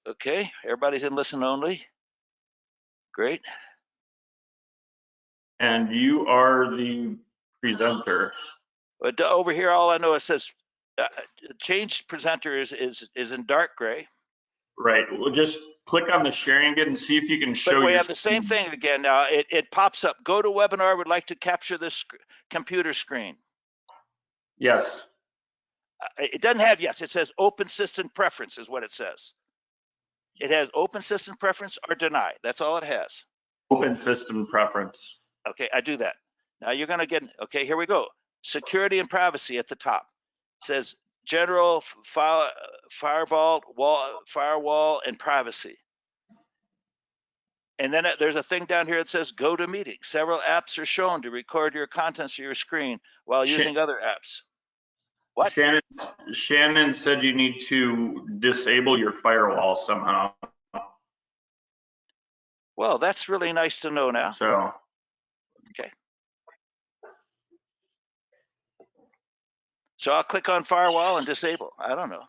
Okay, everybody's in listen only. Great. And you are the presenter. But over here, all I know it says changed presenter is in dark gray. Right. Well, just click on the sharing again and see if you can show. But we have the same thing again. Now it pops up. Go to webinar. Would like to capture this computer screen. Yes. It doesn't have yes. It says open system preference is what it says. It has open system preference or deny. That's all it has. Open system preference. Okay, I do that. Now you're going to get, okay, here we go. Security and privacy at the top. It says general firewall, and privacy. And then there's a thing down here that says go to meeting. Several apps are shown to record your contents of your screen while using other apps. What? Shannon said you need to disable your firewall somehow. Well, that's really nice to know now. So. Okay. So I'll click on firewall and disable. I don't know.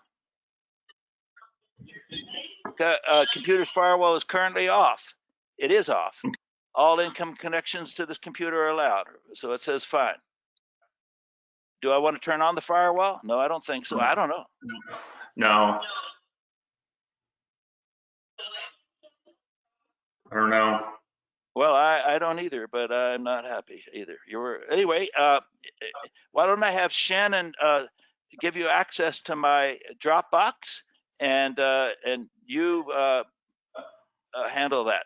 Computer's firewall is currently off. It is off. All income connections to this computer are allowed. So it says fine. Do I want to turn on the firewall? No, I don't think so. I don't know. No. I don't know. Well, I don't either, but I'm not happy either. Anyway, why don't I have Shannon give you access to my Dropbox and you handle that.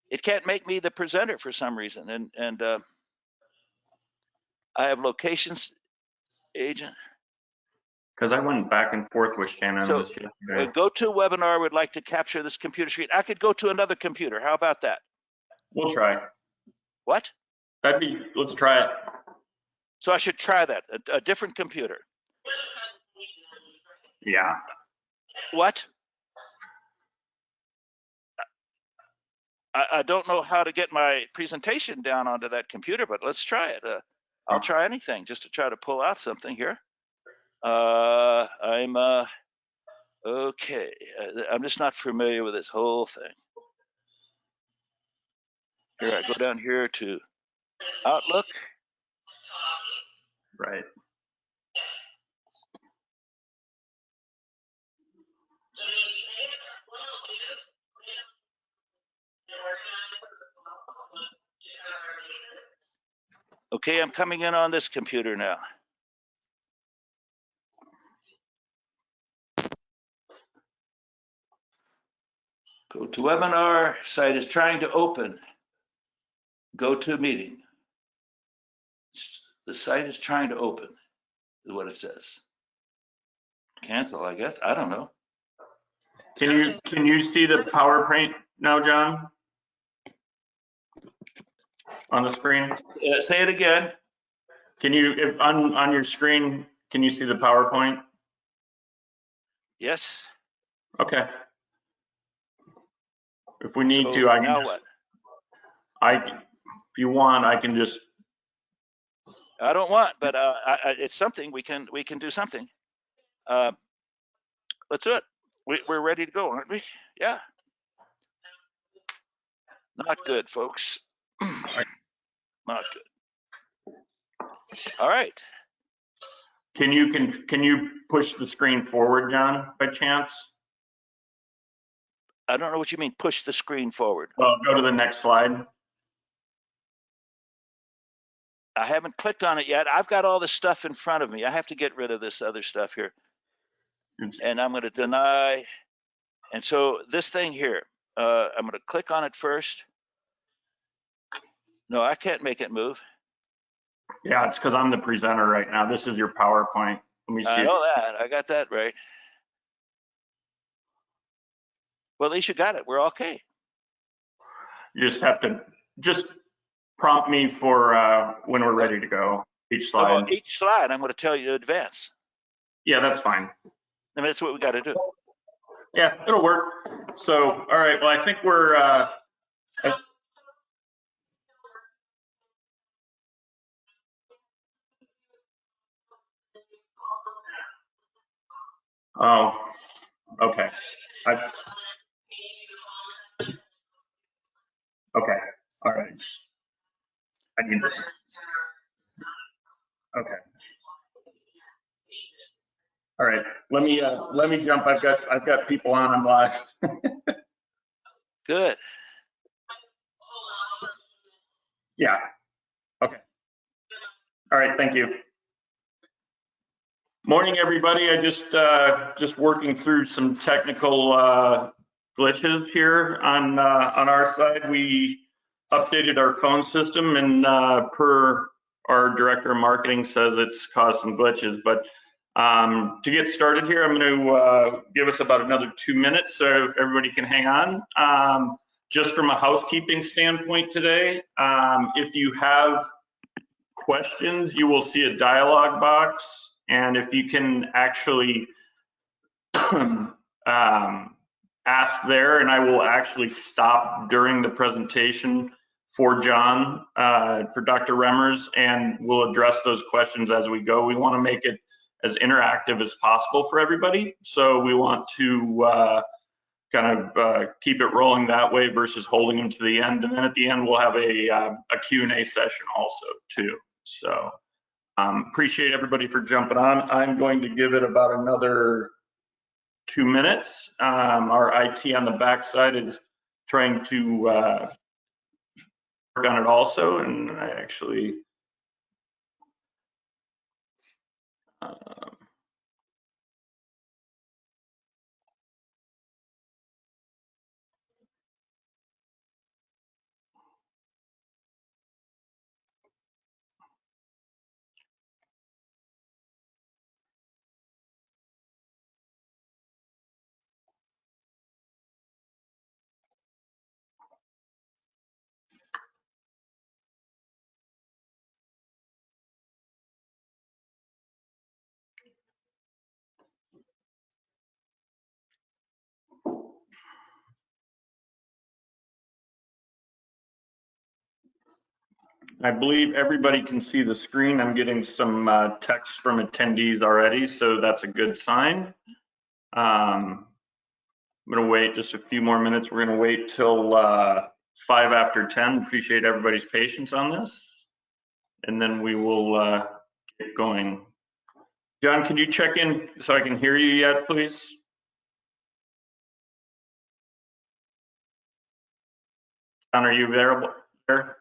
It can't make me the presenter for some reason, and I have locations agent. Because I went back and forth with Shannon So this yesterday. Go to webinar. Would like to capture this computer screen. I could go to another computer. How about that? We'll try. What? Let's try it. So I should try that. A different computer. Yeah. What? I don't know how to get my presentation down onto that computer, but let's try it. I'll try anything just to try to pull out something here. I'm okay. I'm just not familiar with this whole thing. Here, I go down here to Outlook. Right. Okay, I'm coming in on this computer now. Go to webinar, site is trying to open. Go to meeting. The site is trying to open, is what it says. Cancel, I guess. I don't know. Can you see the PowerPoint now, John? On the screen? Say it again. Can you, on your screen, can you see the PowerPoint? Yes. Okay. If we need to, I can now just, what? If you want, I can just. I don't want, but it's something we can do something. Let's do it. We're ready to go, aren't we? Yeah. Not good, folks. Not good. All right. Can you push the screen forward, John, by chance? I don't know what you mean, push the screen forward. Well, go to the next slide. I haven't clicked on it yet. I've got all this stuff in front of me. I have to get rid of this other stuff here. And I'm going to deny. And so this thing here, I'm going to click on it first. No, I can't make it move. Yeah, it's because I'm the presenter right now. This is your PowerPoint. Let me see. I know that. I got that right. Well, at least you got it. We're okay. You just have to prompt me for when we're ready to go. Each slide. Well, each slide, I'm going to tell you to advance. Yeah, that's fine. I mean, that's what we got to do. Yeah, it'll work. So, all right. Well, I think we're. Oh, Okay. Okay. All right. I need this. Okay. All right. Let me jump. I've got people on. I'm live. Good. Yeah. Okay. All right. Thank you. Morning, everybody. I just working through some technical glitches here on our side. We updated our phone system, and per our director of marketing says it's caused some glitches. But to get started here, I'm going to give us about another 2 minutes, so if everybody can hang on. Just from a housekeeping standpoint today, if you have questions, you will see a dialog box. And if you can actually ask there, and I will actually stop during the presentation for John, for Dr. Remmers, and we'll address those questions as we go. We want to make it as interactive as possible for everybody. So we want to kind of keep it rolling that way versus holding them to the end. And then at the end, we'll have a Q&A session also too. So appreciate everybody for jumping on. I'm going to give it about another 2 minutes. Our IT on the backside is trying to work on it also, and I actually believe everybody can see the screen. I'm getting some text from attendees already, so that's a good sign. I'm going to wait just a few more minutes. We're going to wait till 5 after 10. Appreciate everybody's patience on this, and then we will get going. John, can you check in so I can hear you yet, please? John, are you available there?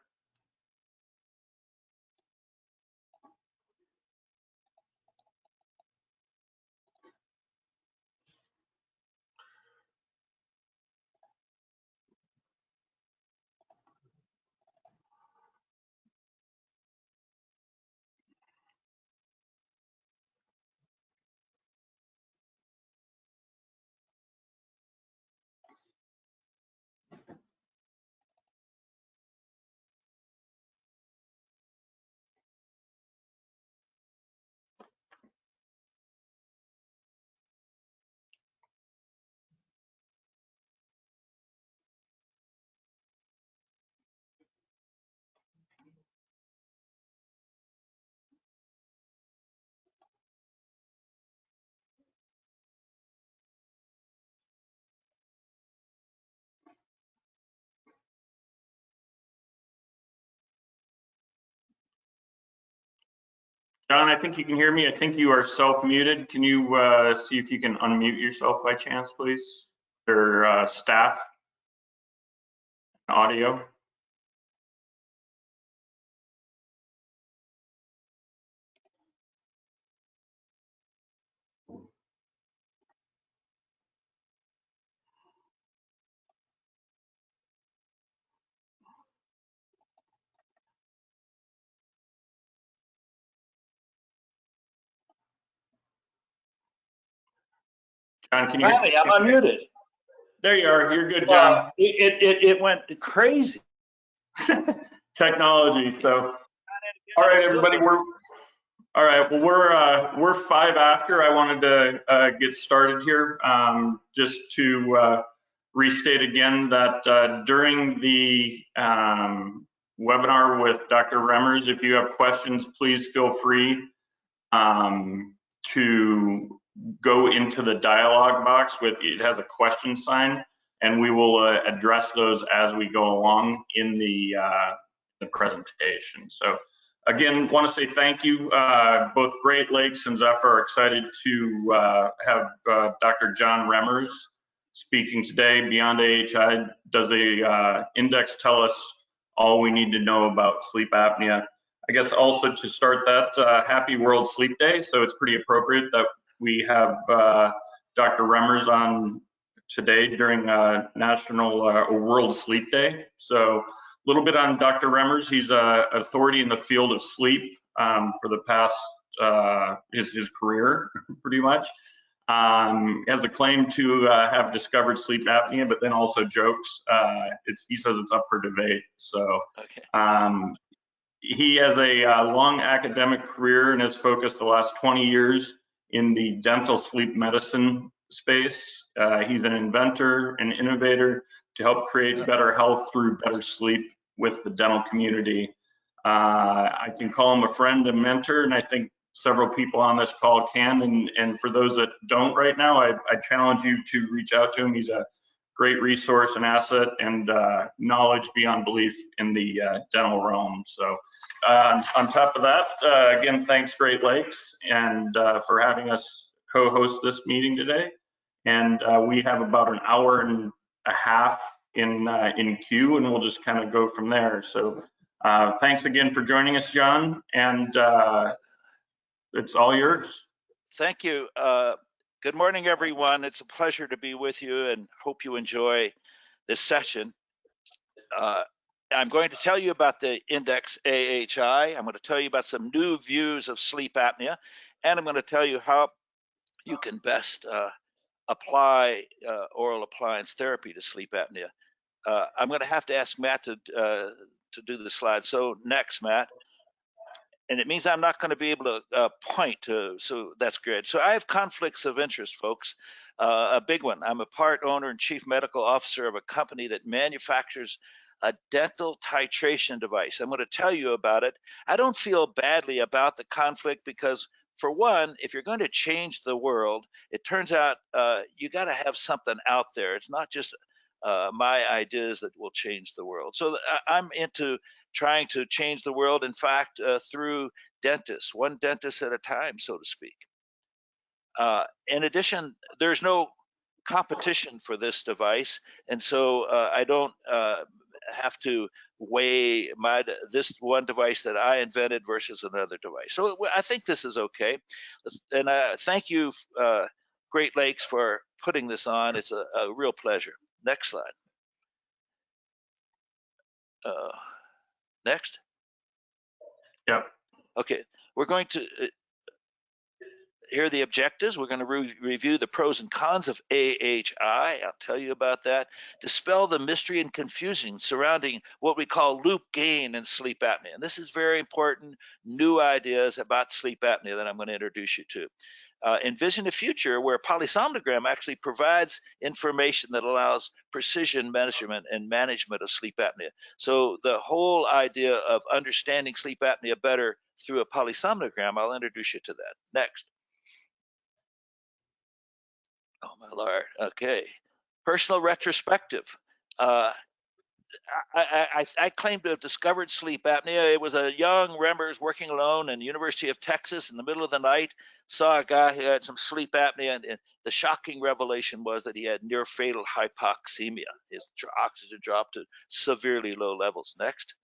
John, I think you can hear me. I think you are self-muted. Can you see if you can unmute yourself by chance, please? Or staff audio. John, can you hear me? I'm unmuted. There you are. You're good, John. It went crazy. Technology. So, all right, everybody. All right. Well, we're 5 after. I wanted to get started here. Just to restate again that during the webinar with Dr. Remmers, if you have questions, please feel free to go into the dialog box it has a question sign, and we will address those as we go along in the presentation. So again, want to say thank you. Both Great Lakes and Zephyr are excited to have Dr. John Remmers speaking today. Beyond AHI, does the index tell us all we need to know about sleep apnea? I guess also to start that, happy World Sleep Day. So it's pretty appropriate that we have Dr. Remmers on today during National World Sleep Day. So a little bit on Dr. Remmers. He's an authority in the field of sleep for the past, his career, pretty much. Has a claim to have discovered sleep apnea, but then also jokes. He says it's up for debate. So Okay. he has a long academic career and has focused the last 20 years in the dental sleep medicine space. He's an inventor and innovator to help create better health through better sleep with the dental community. I can call him a friend and mentor, and I think several people on this call can. And for those that don't right now, I challenge you to reach out to him. He's a great resource and asset, and knowledge beyond belief in the dental realm. So on top of that, again, thanks Great Lakes and for having us co-host this meeting today. And we have about an hour and a half in queue, and we'll just kind of go from there. So thanks again for joining us, John, and it's all yours. Thank you. Good morning, everyone. It's a pleasure to be with you and hope you enjoy this session. I'm going to tell you about the index AHI. I'm going to tell you about some new views of sleep apnea, and I'm going to tell you how you can best apply oral appliance therapy to sleep apnea. I'm going to have to ask Matt to do the slide. So next, Matt. And it means I'm not going to be able to point to, so that's good. So I have conflicts of interest, folks. A big one. I'm a part owner and chief medical officer of a company that manufactures a dental titration device. I'm going to tell you about it. I don't feel badly about the conflict because, for one, if you're going to change the world, it turns out you got to have something out there. It's not just my ideas that will change the world. So I'm into trying to change the world, in fact, through dentists, one dentist at a time, so to speak. In addition, there's no competition for this device, and so I don't have to weigh this one device that I invented versus another device. So I think this is okay. And thank you, Great Lakes, for putting this on. It's a real pleasure. Next slide. Next. Yep. Okay, we're going to here are the objectives. We're going to review the pros and cons of AHI. I'll tell you about that. Dispel the mystery and confusion surrounding what we call loop gain in sleep apnea. And this is very important, new ideas about sleep apnea that I'm going to introduce you to. Envision a future where polysomnogram actually provides information that allows precision measurement and management of sleep apnea. So the whole idea of understanding sleep apnea better through a polysomnogram, I'll introduce you to that. Next. Oh my Lord. Okay. Personal retrospective. I claim to have discovered sleep apnea. It was a young Remmers working alone in the University of Texas in the middle of the night, saw a guy who had some sleep apnea, and the shocking revelation was that he had near fatal hypoxemia. His oxygen dropped to severely low levels. Next.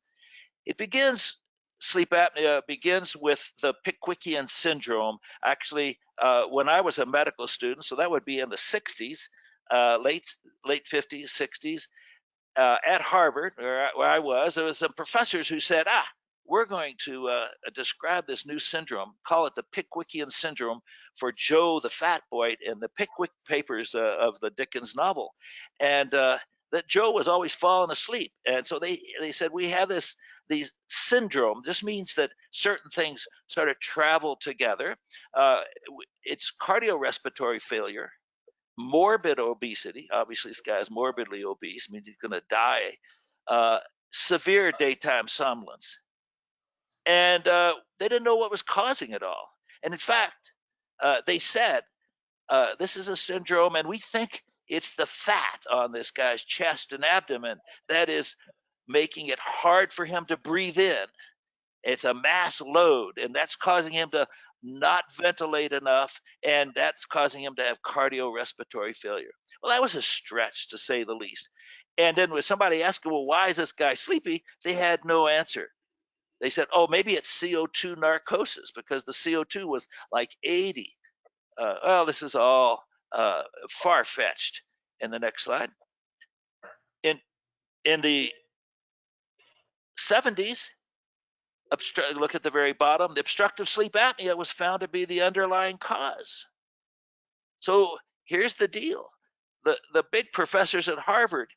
Sleep apnea begins with the Pickwickian syndrome. Actually, when I was a medical student, so that would be in the 60s, late 50s, 60s, at Harvard, where I was, there was some professors who said, we're going to describe this new syndrome, call it the Pickwickian syndrome for Joe the Fat Boy in the Pickwick Papers of the Dickens novel. And that Joe was always falling asleep. And so they said, we have these syndrome. This means that certain things sort of travel together. It's cardiorespiratory failure, morbid obesity. Obviously, this guy is morbidly obese, means he's going to die. Severe daytime somnolence. And they didn't know what was causing it all. And in fact, they said This is a syndrome, and we think it's the fat on this guy's chest and abdomen that is making it hard for him to breathe in. It's a mass load, and that's causing him to not ventilate enough, and that's causing him to have cardiorespiratory failure. Well, that was a stretch, to say the least. And then when somebody asked him, well, why is this guy sleepy? They had no answer. They said, oh, maybe it's CO2 narcosis because the CO2 was like 80. Well, this is all far-fetched. In the next slide. In the 70s, look at the very bottom, the obstructive sleep apnea was found to be the underlying cause. So here's the deal. The big professors at Harvard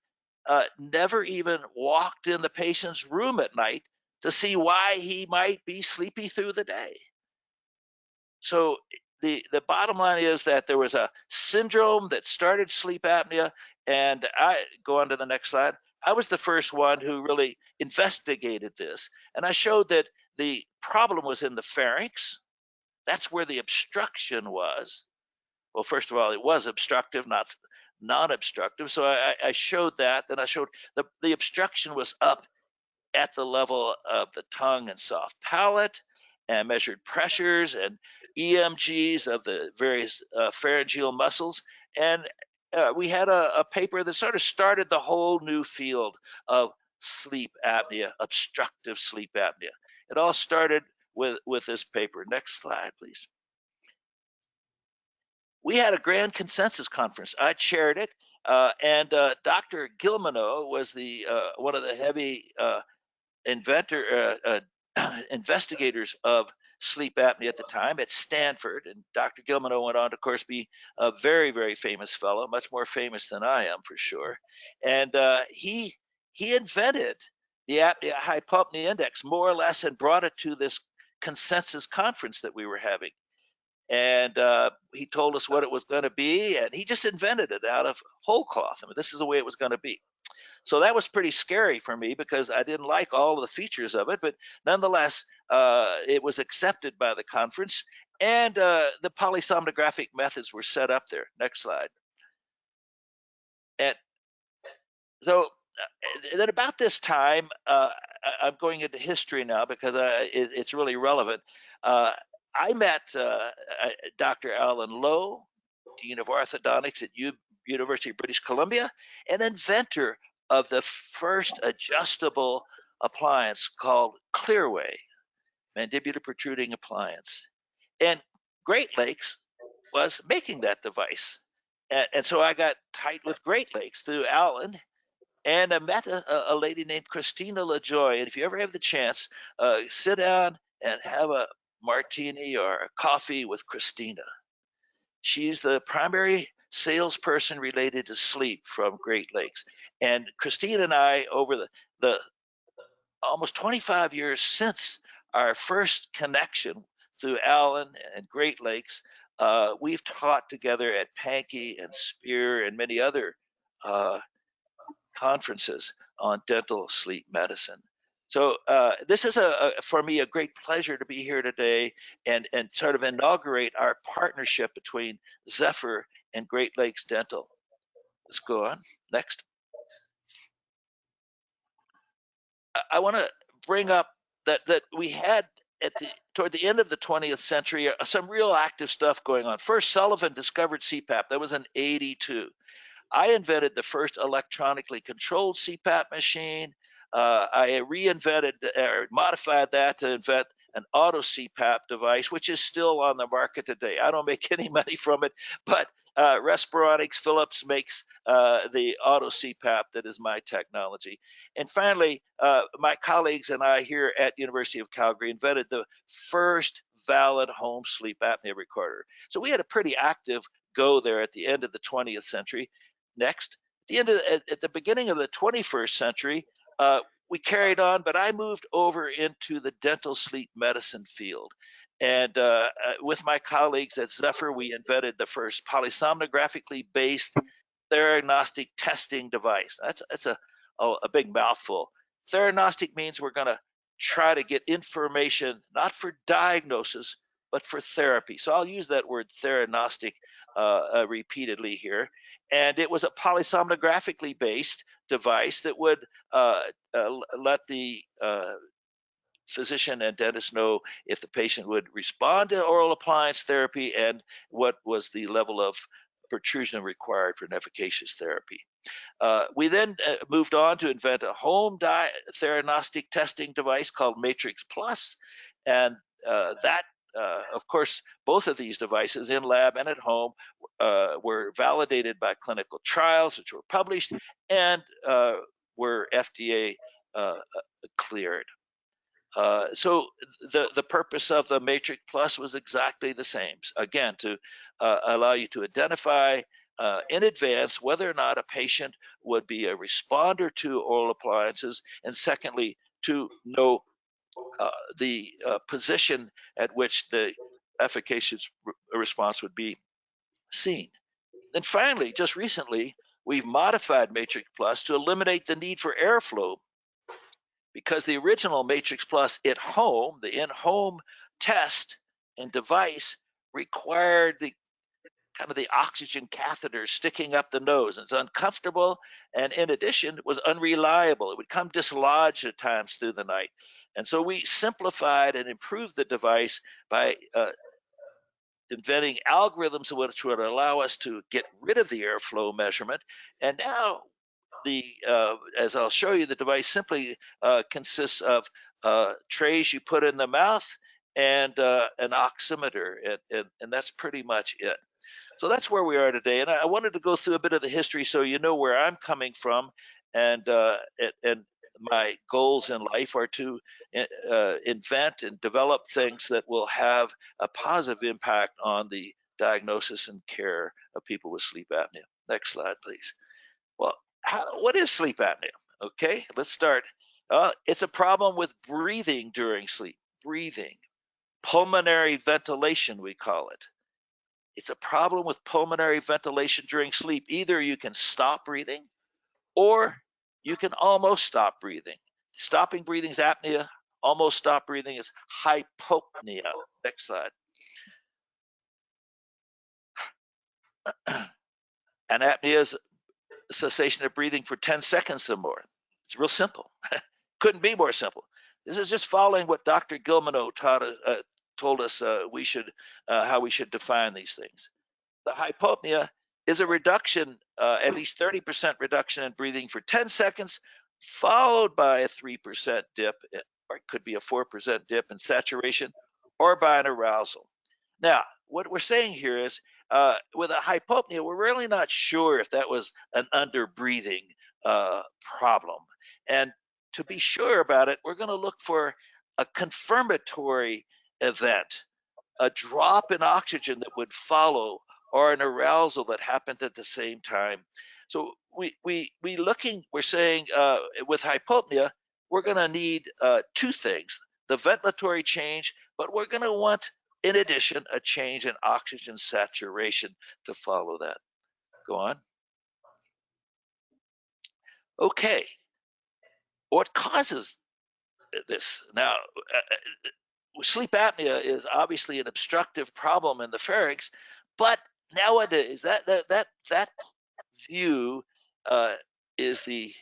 never even walked in the patient's room at night to see why he might be sleepy through the day. So the bottom line is that there was a syndrome that started sleep apnea, and I go on to the next slide. I was the first one who really investigated this, and I showed that the problem was in the pharynx. That's where the obstruction was. Well, first of all, it was obstructive, not non-obstructive. So I showed that. Then I showed the obstruction was up at the level of the tongue and soft palate, and measured pressures and EMGs of the various pharyngeal muscles. And we had a paper that sort of started the whole new field of sleep apnea, obstructive sleep apnea. It all started with this paper. Next slide, please. We had a grand consensus conference. I chaired it, and Dr. Gilmano was the one of the heavy investigators of sleep apnea at the time at Stanford. And Dr. Gilmano went on to, of course, be a very, very famous fellow, much more famous than I am for sure. And he invented the apnea hypopnea index more or less and brought it to this consensus conference that we were having. And he told us what it was going to be, and he just invented it out of whole cloth. I mean, this is the way it was going to be. So that was pretty scary for me because I didn't like all of the features of it, but nonetheless, it was accepted by the conference, and the polysomnographic methods were set up there. Next slide. And so then about this time, I'm going into history now because it's really relevant. I met Dr. Alan Lowe, Dean of Orthodontics at University of British Columbia, an inventor of the first adjustable appliance called Clearway, Mandibular Protruding Appliance. And Great Lakes was making that device. And so I got tight with Great Lakes through Alan, and I met a lady named Christina LaJoy. And if you ever have the chance, sit down and have a martini or a coffee with Christina. She's the primary salesperson related to sleep from Great Lakes. And Christina and I, over the almost 25 years since our first connection through Allen and Great Lakes, we've taught together at Pankey and Spear and many other conferences on dental sleep medicine. So this is for me a great pleasure to be here today and sort of inaugurate our partnership between Zephyr and Great Lakes Dental. Let's go on. Next. I want to bring up that we had toward the end of the 20th century some real active stuff going on. First, Sullivan discovered Cpap. That was in '82. I invented the first electronically controlled Cpap machine. I reinvented or modified that to invent an auto Cpap device, which is still on the market today. I don't make any money from it, but Respironics Philips makes the auto Cpap that is my technology. And finally, my colleagues and I here at University of Calgary invented the first valid home sleep apnea recorder. So we had a pretty active go there at the end of the 20th century. Next, at the beginning of the 21st century, we carried on, but I moved over into the dental sleep medicine field. And with my colleagues at Zephyr, we invented the first polysomnographically based theranostic testing device. That's a big mouthful. Theranostic means we're going to try to get information not for diagnosis, but for therapy. So I'll use that word theranostic repeatedly here. And it was a polysomnographically based device that would let the physician and dentist know if the patient would respond to oral appliance therapy and what was the level of protrusion required for an efficacious therapy. We then moved on to invent a home theranostic testing device called Matrix Plus, and of course, both of these devices in lab and at home were validated by clinical trials, which were published and were FDA cleared. So the purpose of the Matrix Plus was exactly the same. Again, to allow you to identify in advance whether or not a patient would be a responder to oral appliances, and secondly, to know the position at which the efficacious response would be seen. And finally, just recently, we've modified Matrix Plus to eliminate the need for airflow, because the original Matrix Plus at home, the in-home test and device, required the kind of the oxygen catheter sticking up the nose. It's uncomfortable, and in addition, it was unreliable. It would come dislodged at times through the night. And so we simplified and improved the device by inventing algorithms which would allow us to get rid of the airflow measurement. And now as I'll show you, the device simply consists of trays you put in the mouth and an oximeter, and that's pretty much it. So that's where we are today, and I wanted to go through a bit of the history so you know where I'm coming from, and my goals in life are to invent and develop things that will have a positive impact on the diagnosis and care of people with sleep apnea. Next slide, please. Well, what is sleep apnea? Okay, let's start. It's a problem with breathing during sleep. Breathing. Pulmonary ventilation, we call it. It's a problem with pulmonary ventilation during sleep. Either you can stop breathing or you can almost stop breathing. Stopping breathing is apnea. Almost stop breathing is hypopnea. Next slide. And apnea is cessation of breathing for 10 seconds or more. It's real simple. Couldn't be more simple. This is just following what Dr. Gilmano told us how we should define these things. The hypopnea is a reduction, at least 30% reduction in breathing for 10 seconds, followed by a 3% dip, or it could be a 4% dip in saturation, or by an arousal. Now, what we're saying here is, with a hypopnea, we're really not sure if that was an underbreathing problem. And to be sure about it, we're going to look for a confirmatory event, a drop in oxygen that would follow, or an arousal that happened at the same time. So we're saying with hypopnea, we're going to need two things: the ventilatory change, but we're going to want, in addition, a change in oxygen saturation to follow that. Go on. Okay. What causes this? Now, sleep apnea is obviously an obstructive problem in the pharynx, but nowadays that view is the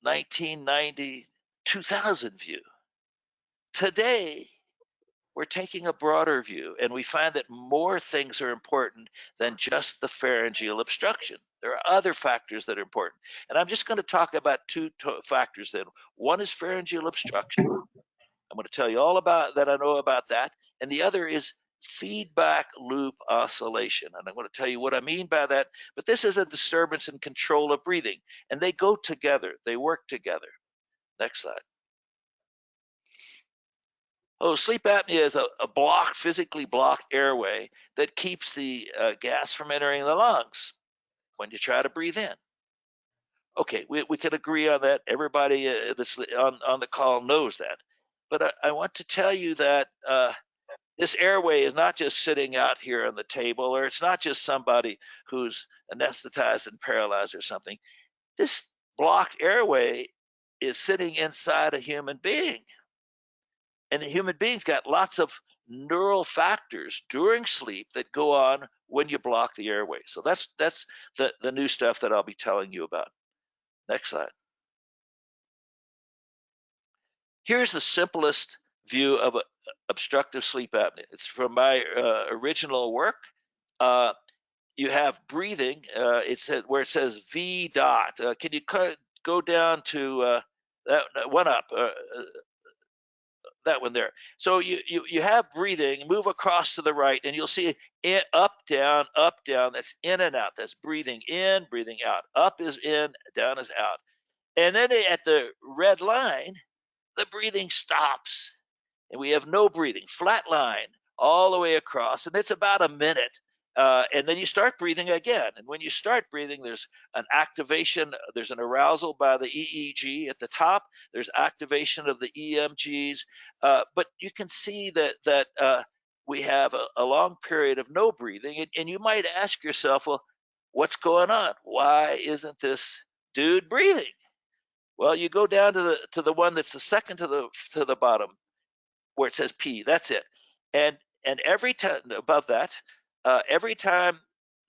1990 2000 view. Today, we're taking a broader view, and we find that more things are important than just the pharyngeal obstruction. There are other factors that are important, and I'm just going to talk about two factors then. One is pharyngeal obstruction. I'm going to tell you all about that. I know about that. And the other is feedback loop oscillation. And I'm going to tell you what I mean by that. But this is a disturbance in control of breathing, and they go together. They work together. Next slide. Oh, sleep apnea is a physically blocked airway that keeps the gas from entering the lungs when you try to breathe in. Okay, we can agree on that. Everybody that's on the call knows that. But I want to tell you that this airway is not just sitting out here on the table, or it's not just somebody who's anesthetized and paralyzed or something. This blocked airway is sitting inside a human being. And the human being's got lots of neural factors during sleep that go on when you block the airway. So that's the new stuff that I'll be telling you about. Next slide. Here's the simplest view of obstructive sleep apnea. It's from my original work. You have breathing. It's where it says V dot. Can you go down to that one up? That one there. So you have breathing. Move across to the right, and you'll see up, down, up, down. That's in and out. That's breathing in, breathing out. Up is in, down is out. And then at the red line, the breathing stops, and we have no breathing, flat line all the way across, and it's about a minute. And then you start breathing again. And when you start breathing, there's an activation, there's an arousal by the EEG at the top, there's activation of the EMGs, but you can see that we have a long period of no breathing, and you might ask yourself, well, what's going on? Why isn't this dude breathing? Well, you go down to the one that's the second to the bottom, where it says P. That's it. And every time above that, every time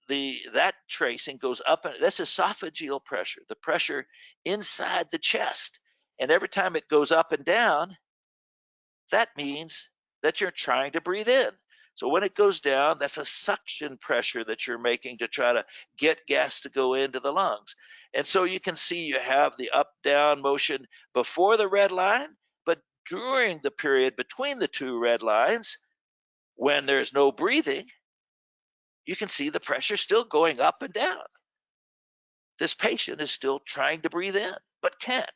that tracing goes up, and that's esophageal pressure, the pressure inside the chest. And every time it goes up and down, that means that you're trying to breathe in. So when it goes down, that's a suction pressure that you're making to try to get gas to go into the lungs. And so you can see you have the up-down motion before the red line, but during the period between the two red lines, when there's no breathing, you can see the pressure still going up and down. This patient is still trying to breathe in, but can't.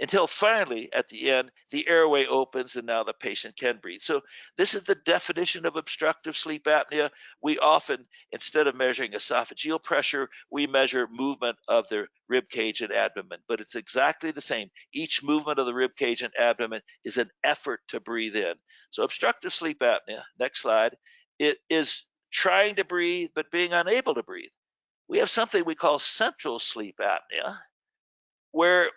Until finally, at the end, the airway opens and now the patient can breathe. So this is the definition of obstructive sleep apnea. We often, instead of measuring esophageal pressure, we measure movement of the rib cage and abdomen, but it's exactly the same. Each movement of the rib cage and abdomen is an effort to breathe in. So obstructive sleep apnea, next slide, it is trying to breathe but being unable to breathe. We have something we call central sleep apnea, where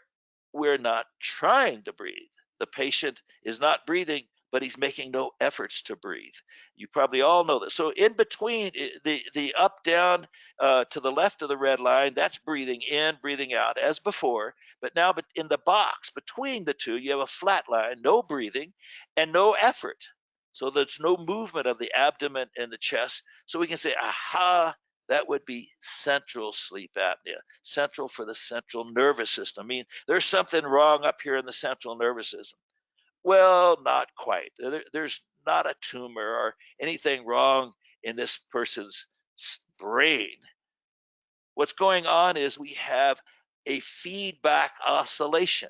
we're not trying to breathe. The patient is not breathing, but he's making no efforts to breathe. You probably all know this. So in between the up, down to the left of the red line, that's breathing in, breathing out as before. But now in the box between the two, you have a flat line, no breathing and no effort. So there's no movement of the abdomen and the chest. So we can say, aha, that would be central sleep apnea, central for the central nervous system. I mean, there's something wrong up here in the central nervous system. Well, not quite. There's not a tumor or anything wrong in this person's brain. What's going on is we have a feedback oscillation.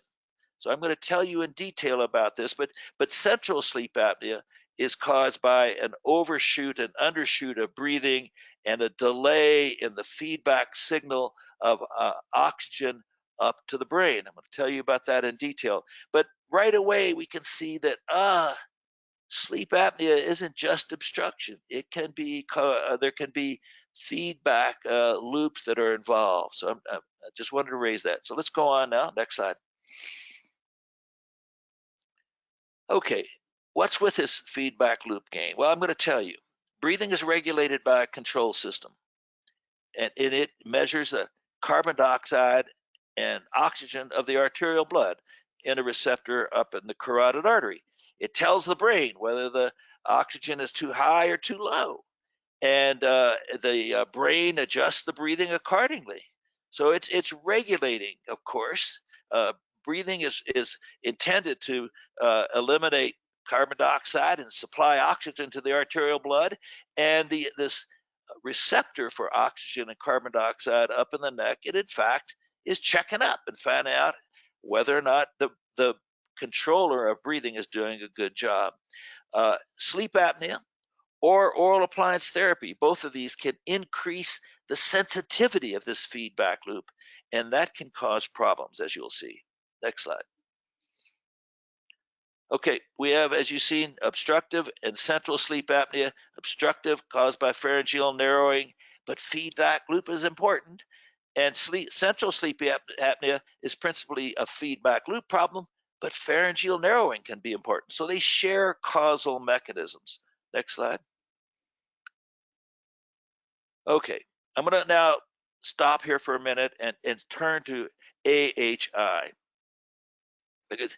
So I'm going to tell you in detail about this, but central sleep apnea is caused by an overshoot and undershoot of breathing and a delay in the feedback signal of oxygen up to the brain. I'm going to tell you about that in detail. But right away, we can see that sleep apnea isn't just obstruction. It can be there can be feedback loops that are involved. So I just wanted to raise that. So let's go on now. Next slide. Okay, what's with this feedback loop gain? Well, I'm going to tell you. Breathing is regulated by a control system, and it measures the carbon dioxide and oxygen of the arterial blood in a receptor up in the carotid artery. It tells the brain whether the oxygen is too high or too low, and the brain adjusts the breathing accordingly. So it's regulating, of course. Breathing is intended to eliminate carbon dioxide and supply oxygen to the arterial blood, and this receptor for oxygen and carbon dioxide up in the neck, it in fact is checking up and finding out whether or not the controller of breathing is doing a good job. Sleep apnea or oral appliance therapy, both of these can increase the sensitivity of this feedback loop, and that can cause problems, as you'll see. Next slide. Okay, we have, as you've seen, obstructive and central sleep apnea. Obstructive caused by pharyngeal narrowing, but feedback loop is important. And central sleep apnea is principally a feedback loop problem, but pharyngeal narrowing can be important. So they share causal mechanisms. Next slide. Okay, I'm going to now stop here for a minute and turn to AHI, because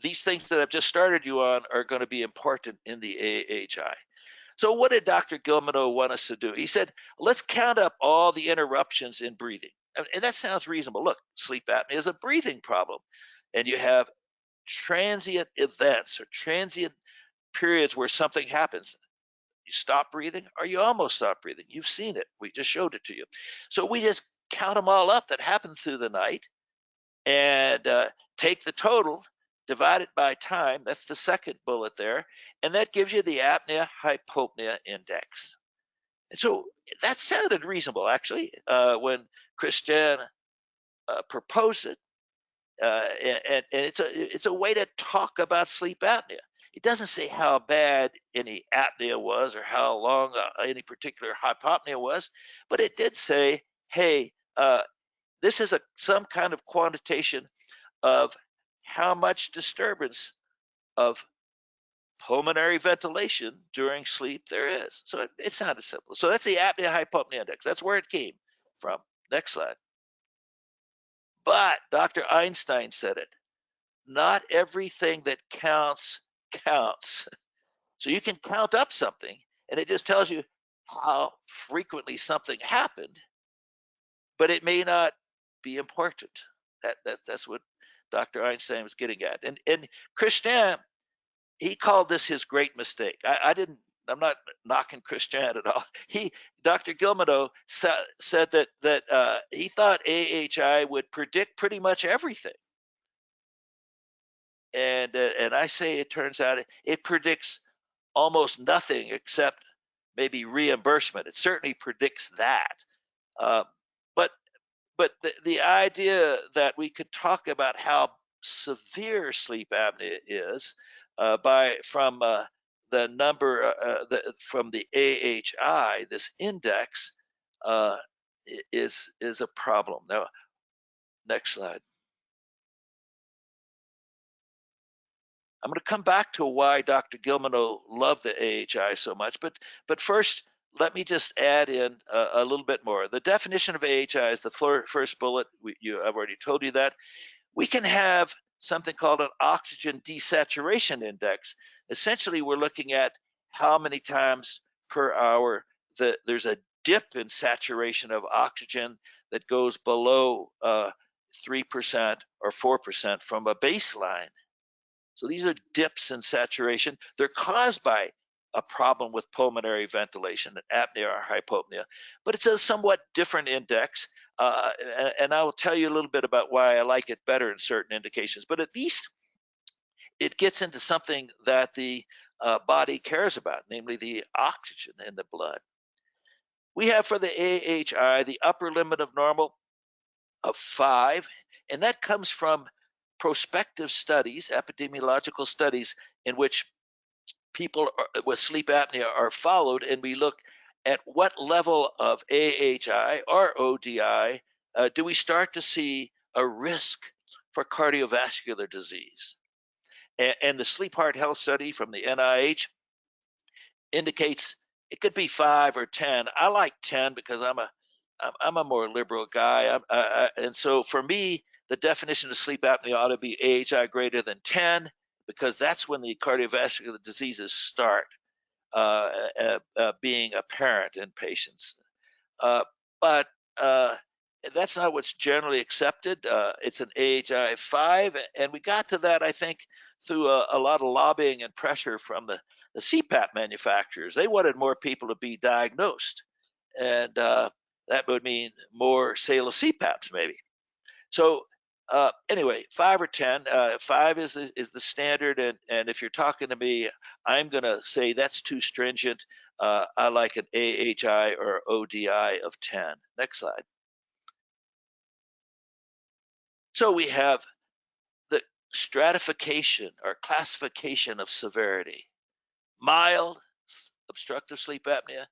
these things that I've just started you on are going to be important in the AHI. So what did Dr. Gilmano want us to do? He said, let's count up all the interruptions in breathing. And that sounds reasonable. Look, sleep apnea is a breathing problem. And you have transient events or transient periods where something happens. You stop breathing or you almost stop breathing. You've seen it. We just showed it to you. So we just count them all up that happen through the night and take the total, divide it by time. That's the second bullet there. And that gives you the apnea hypopnea index. And so that sounded reasonable, actually, when Christian proposed it. And it's a way to talk about sleep apnea. It doesn't say how bad any apnea was or how long any particular hypopnea was, but it did say, hey, this is some kind of quantitation of how much disturbance of pulmonary ventilation during sleep there is. So it sounded simple. So that's the apnea hypopnea index. That's where it came from. Next slide. But Dr. Einstein said it. Not everything that counts counts. So you can count up something and it just tells you how frequently something happened, but it may not be important. That's what Dr. Einstein was getting at. And Christian, he called this his great mistake. I'm not knocking Christian at all. Dr. Gilmano said that he thought AHI would predict pretty much everything. And I say it turns out it predicts almost nothing except maybe reimbursement. It certainly predicts that. Uh, but the idea that we could talk about how severe sleep apnea is from the number from the AHI, this index, is a problem. Now, next slide. I'm going to come back to why Dr. Gilmano loved the AHI so much, but first, let me just add in a little bit more. The definition of AHI is the first bullet. I've already told you that. We can have something called an oxygen desaturation index. Essentially, we're looking at how many times per hour there's a dip in saturation of oxygen that goes below 3% or 4% from a baseline. So these are dips in saturation. They're caused by a problem with pulmonary ventilation, apnea or hypopnea, but it's a somewhat different index. And I will tell you a little bit about why I like it better in certain indications, but at least it gets into something that the body cares about, namely the oxygen in the blood. We have for the AHI the upper limit of normal of 5, and that comes from prospective studies, epidemiological studies, in which people with sleep apnea are followed, and we look at what level of AHI or ODI do we start to see a risk for cardiovascular disease. And the Sleep Heart Health Study from the NIH indicates it could be 5 or 10. I like 10 because I'm a more liberal guy. And so for me, the definition of sleep apnea ought to be AHI greater than 10, because that's when the cardiovascular diseases start being apparent in patients. But that's not what's generally accepted. It's an AHI 5, and we got to that, I think, through a lot of lobbying and pressure from the Cpap manufacturers. They wanted more people to be diagnosed, and that would mean more sale of CPAPs, maybe. So anyway, 5 or 10. 5 is the standard, and if you're talking to me, I'm going to say that's too stringent. I like an AHI or ODI of 10. Next slide. So we have the stratification or classification of severity. Mild obstructive sleep apnea,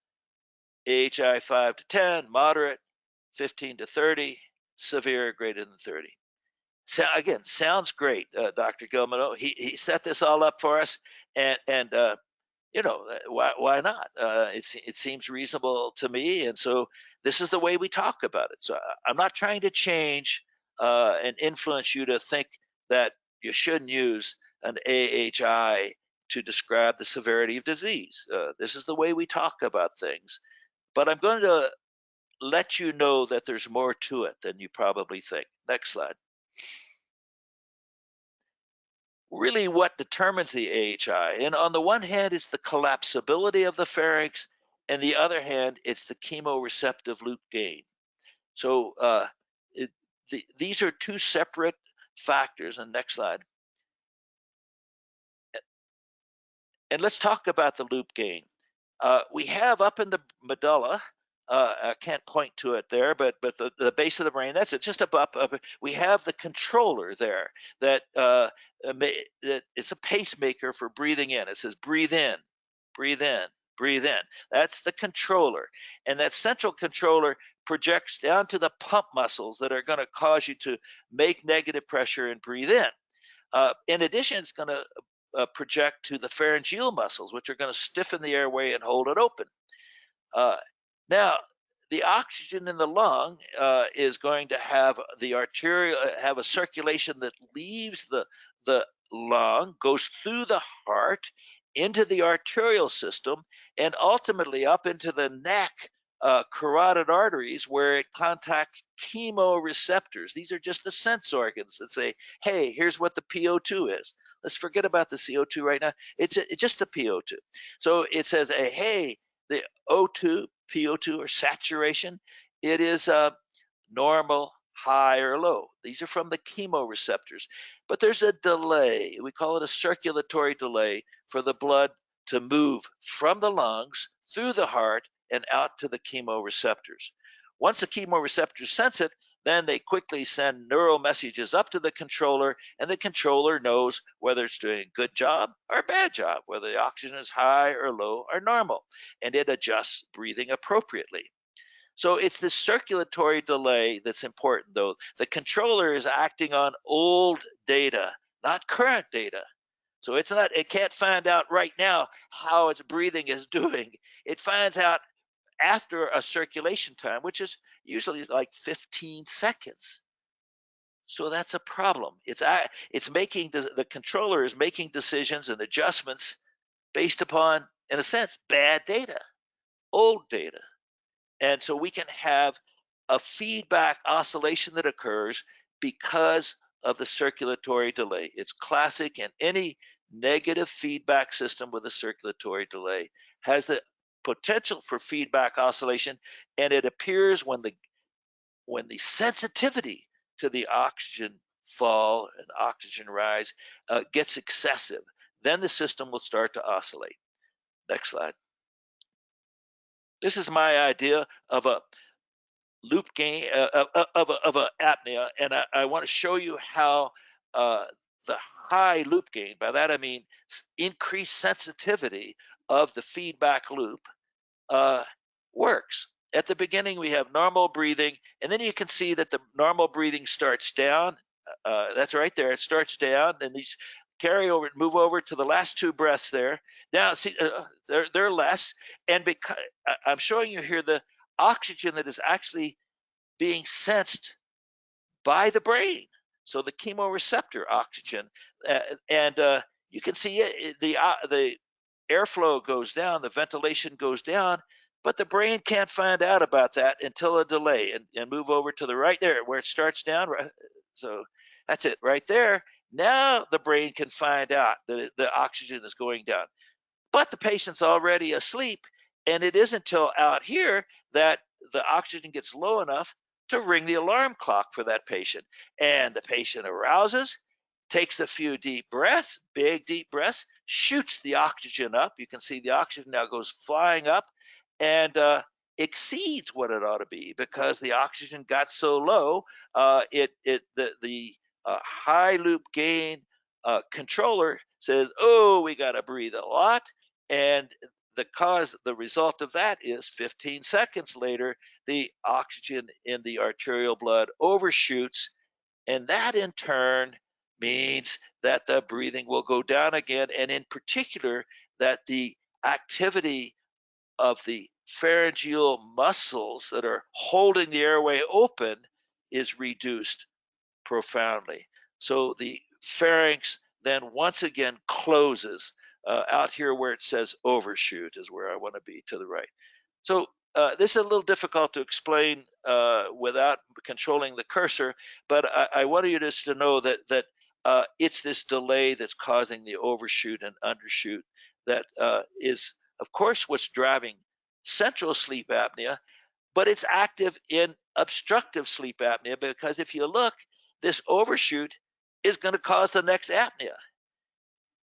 AHI 5 to 10, moderate 15 to 30, severe greater than 30. So again, sounds great, Dr. Gilmano. He set this all up for us, and you know, why not? It seems reasonable to me, and so this is the way we talk about it. So I'm not trying to change and influence you to think that you shouldn't use an AHI to describe the severity of disease. This is the way we talk about things. But I'm going to let you know that there's more to it than you probably think. Next slide. Really, what determines the AHI? And on the one hand, it's the collapsibility of the pharynx, and the other hand, it's the chemoreceptive loop gain. So these are two separate factors. And next slide. And let's talk about the loop gain. We have up in the medulla, I can't point to it there, but the base of the brain, that's it, just above, we have the controller there that, that it's a pacemaker for breathing in. It says breathe in, breathe in, breathe in. That's the controller. And that central controller projects down to the pump muscles that are going to cause you to make negative pressure and breathe in. In addition, it's going to project to the pharyngeal muscles, which are going to stiffen the airway and hold it open. Now, the oxygen in the lung is going to have the arterial, have a circulation that leaves the lung, goes through the heart, into the arterial system, and ultimately up into the neck carotid arteries where it contacts chemoreceptors. These are just the sense organs that say, hey, here's what the PO2 is. Let's forget about the CO2 right now. It's just the PO2. So it says, hey, the O2, PO2, or saturation, it is normal, high, or low. These are from the chemoreceptors. But there's a delay. We call it a circulatory delay for the blood to move from the lungs through the heart and out to the chemoreceptors. Once the chemoreceptors sense it, then they quickly send neural messages up to the controller, and the controller knows whether it's doing a good job or a bad job, whether the oxygen is high or low or normal, and it adjusts breathing appropriately. So it's the circulatory delay that's important, though. The controller is acting on old data, not current data. So it can't find out right now how its breathing is doing. It finds out after a circulation time, which is usually like 15 seconds. So that's a problem. It's making the controller is making decisions and adjustments based upon, in a sense, bad data, old data. And so we can have a feedback oscillation that occurs because of the circulatory delay. It's classic, and any negative feedback system with a circulatory delay has the potential for feedback oscillation, and it appears when the sensitivity to the oxygen fall and oxygen rise gets excessive. Then the system will start to oscillate. Next slide. This is my idea of a loop gain of a apnea, and I want to show you how the high loop gain, by that I mean increased sensitivity of the feedback loop, works. At the beginning, we have normal breathing, and then you can see that the normal breathing starts down. That's right there. It starts down, and these carry over, move over to the last two breaths there. Now, see, they're less, and because I'm showing you here the oxygen that is actually being sensed by the brain. So the chemoreceptor oxygen, and you can see the airflow goes down, the ventilation goes down, but the brain can't find out about that until a delay, and move over to the right there where it starts down. So that's it right there. Now the brain can find out that the oxygen is going down, but the patient's already asleep, and it isn't until out here that the oxygen gets low enough to ring the alarm clock for that patient. And the patient arouses, takes a few deep breaths, big deep breaths, shoots the oxygen up. You can see the oxygen now goes flying up and exceeds what it ought to be because the oxygen got so low. The high loop gain controller says, "Oh, we got to breathe a lot," and the result of that is 15 seconds later, the oxygen in the arterial blood overshoots, And that in turn means that the breathing will go down again, and in particular, that the activity of the pharyngeal muscles that are holding the airway open is reduced profoundly. So the pharynx then once again closes. Out here where it says overshoot is where I want to be, to the right. So this is a little difficult to explain without controlling the cursor, but I want you just to know that it's this delay that's causing the overshoot and undershoot that is, of course, what's driving central sleep apnea, but it's active in obstructive sleep apnea, because if you look, this overshoot is going to cause the next apnea.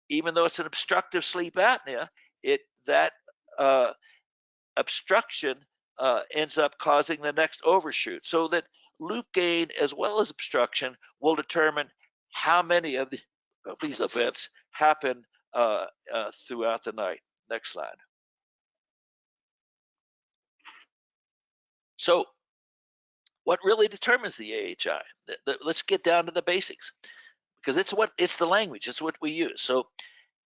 Even though it's an obstructive sleep apnea, that obstruction ends up causing the next overshoot. So that loop gain as well as obstruction will determine how many of these events happen throughout the night. Next slide. So what really determines the AHI? Let's get down to the basics, because it's the language, it's what we use. So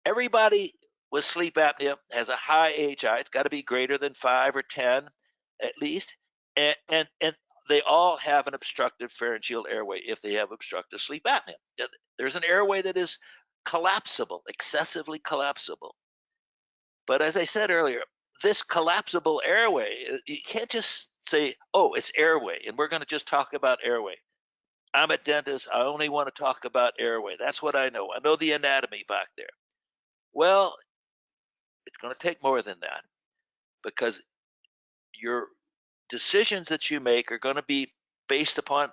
everybody with sleep apnea has a high AHI. It's got to be greater than 5 or 10 at least, and they all have an obstructive pharyngeal airway if they have obstructive sleep apnea. There's an airway that is collapsible, excessively collapsible. But as I said earlier, this collapsible airway, you can't just say, oh, it's airway, and we're going to just talk about airway. I'm a dentist. I only want to talk about airway. That's what I know. I know the anatomy back there. Well, it's going to take more than that, because your decisions that you make are going to be based upon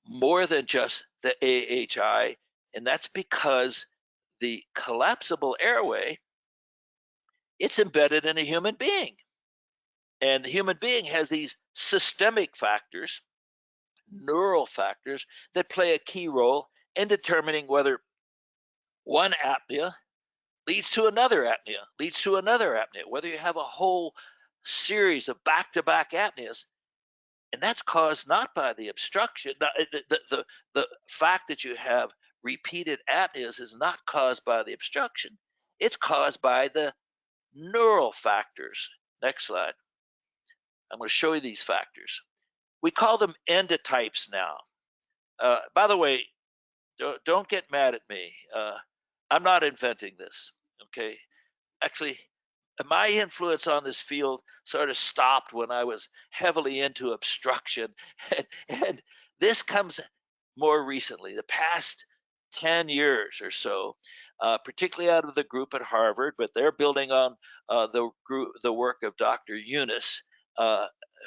more than just the AHI, and that's because the collapsible airway, it's embedded in a human being. And the human being has these systemic factors, neural factors, that play a key role in determining whether one apnea leads to another apnea, leads to another apnea, whether you have a whole series of back-to-back apneas. And that's caused not by the obstruction. The fact that you have repeated apneas is not caused by the obstruction. It's caused by the neural factors. Next slide. I'm going to show you these factors. We call them endotypes now. By the way, don't get mad at me. I'm not inventing this, okay? Actually, my influence on this field sort of stopped when I was heavily into obstruction. And this comes more recently, the past 10 years or so, particularly out of the group at Harvard, but they're building on the work of Dr. Eunice,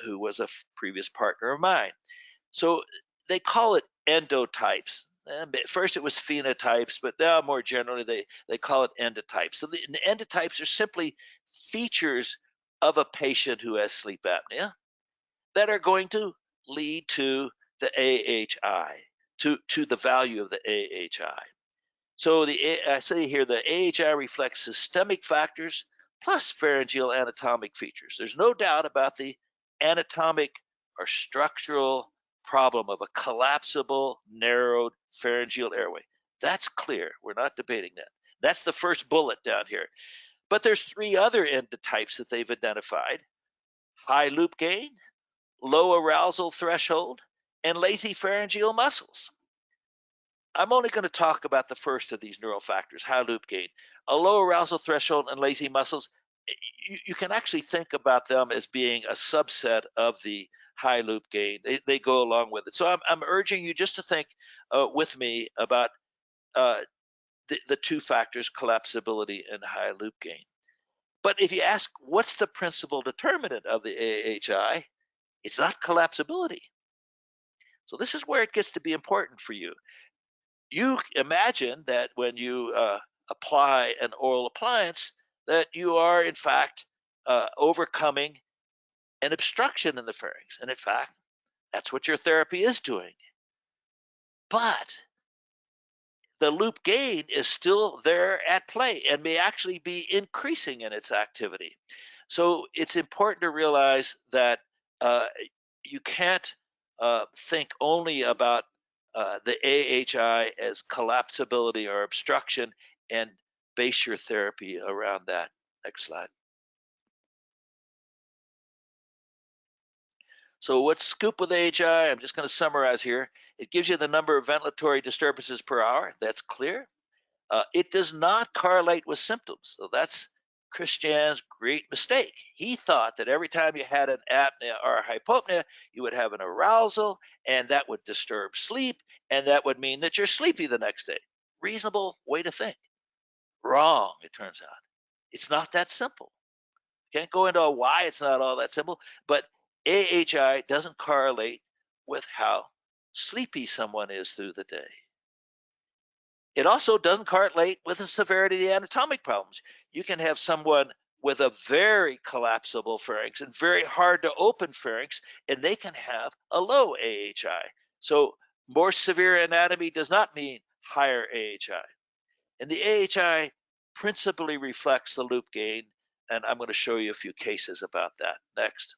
who was a previous partner of mine. So they call it endotypes. First it was phenotypes, but now more generally they call it endotypes. So the endotypes are simply features of a patient who has sleep apnea that are going to lead to the AHI, to the value of the AHI. So I say here the AHI reflects systemic factors plus pharyngeal anatomic features. There's no doubt about the anatomic or structural problem of a collapsible, narrowed pharyngeal airway. That's clear. We're not debating that. That's the first bullet down here. But there's 3 other endotypes that they've identified: high loop gain, low arousal threshold, and lazy pharyngeal muscles. I'm only going to talk about the first of these neural factors, high loop gain. A low arousal threshold and lazy muscles, you can actually think about them as being a subset of the high loop gain. They go along with it. So I'm urging you just to think with me about the 2 factors, collapsibility and high loop gain. But if you ask what's the principal determinant of the AHI, it's not collapsibility. So this is where it gets to be important for you. You imagine that when you apply an oral appliance, that you are in fact overcoming an obstruction in the pharynx. And in fact, that's what your therapy is doing. But the loop gain is still there at play and may actually be increasing in its activity. So it's important to realize that you can't think only about the AHI as collapsibility or obstruction and base your therapy around that. Next slide. So what's scoop with AHI? I'm just going to summarize here. It gives you the number of ventilatory disturbances per hour. That's clear. It does not correlate with symptoms. So that's Christian's great mistake. He thought that every time you had an apnea or a hypopnea, you would have an arousal, and that would disturb sleep, and that would mean that you're sleepy the next day. Reasonable way to think. Wrong, it turns out. It's not that simple. Can't go into why it's not all that simple, but AHI doesn't correlate with how sleepy someone is through the day. It also doesn't correlate with the severity of the anatomic problems. You can have someone with a very collapsible pharynx and very hard to open pharynx, and they can have a low AHI. So more severe anatomy does not mean higher AHI. And the AHI principally reflects the loop gain, and I'm going to show you a few cases about that next.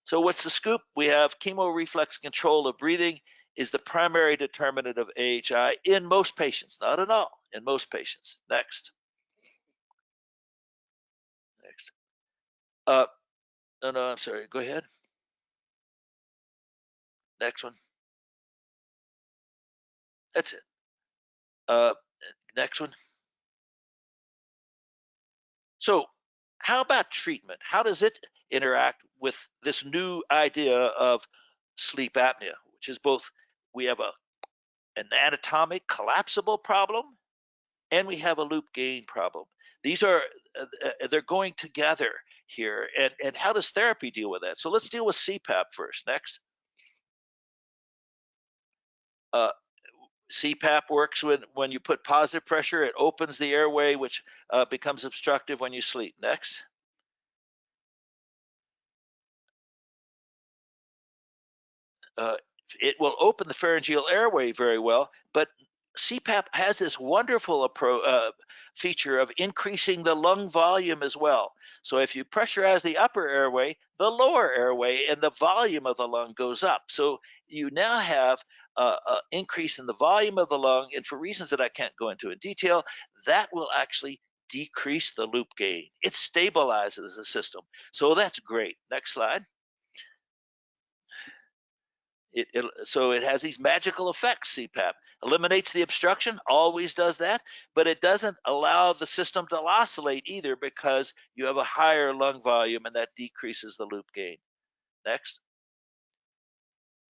So what's the scoop? We have chemoreflex control of breathing is the primary determinant of AHI in most patients, not in all, in most patients. Next. No, I'm sorry. Go ahead. Next one. That's it. Next one. So how about treatment? How does it interact with this new idea of sleep apnea, which is both, we have an anatomic collapsible problem and we have a loop gain problem. These are, they're going together here. And how does therapy deal with that? So let's deal with Cpap first. Next. Cpap works when you put positive pressure, it opens the airway, which becomes obstructive when you sleep. Next. It will open the pharyngeal airway very well, but Cpap has this wonderful feature of increasing the lung volume as well. So if you pressurize the upper airway, the lower airway and the volume of the lung goes up. So you now have an increase in the volume of the lung, and for reasons that I can't go into in detail, that will actually decrease the loop gain. It stabilizes the system. So that's great. Next slide. So it has these magical effects. Cpap eliminates the obstruction, always does that, but it doesn't allow the system to oscillate either because you have a higher lung volume and that decreases the loop gain. Next.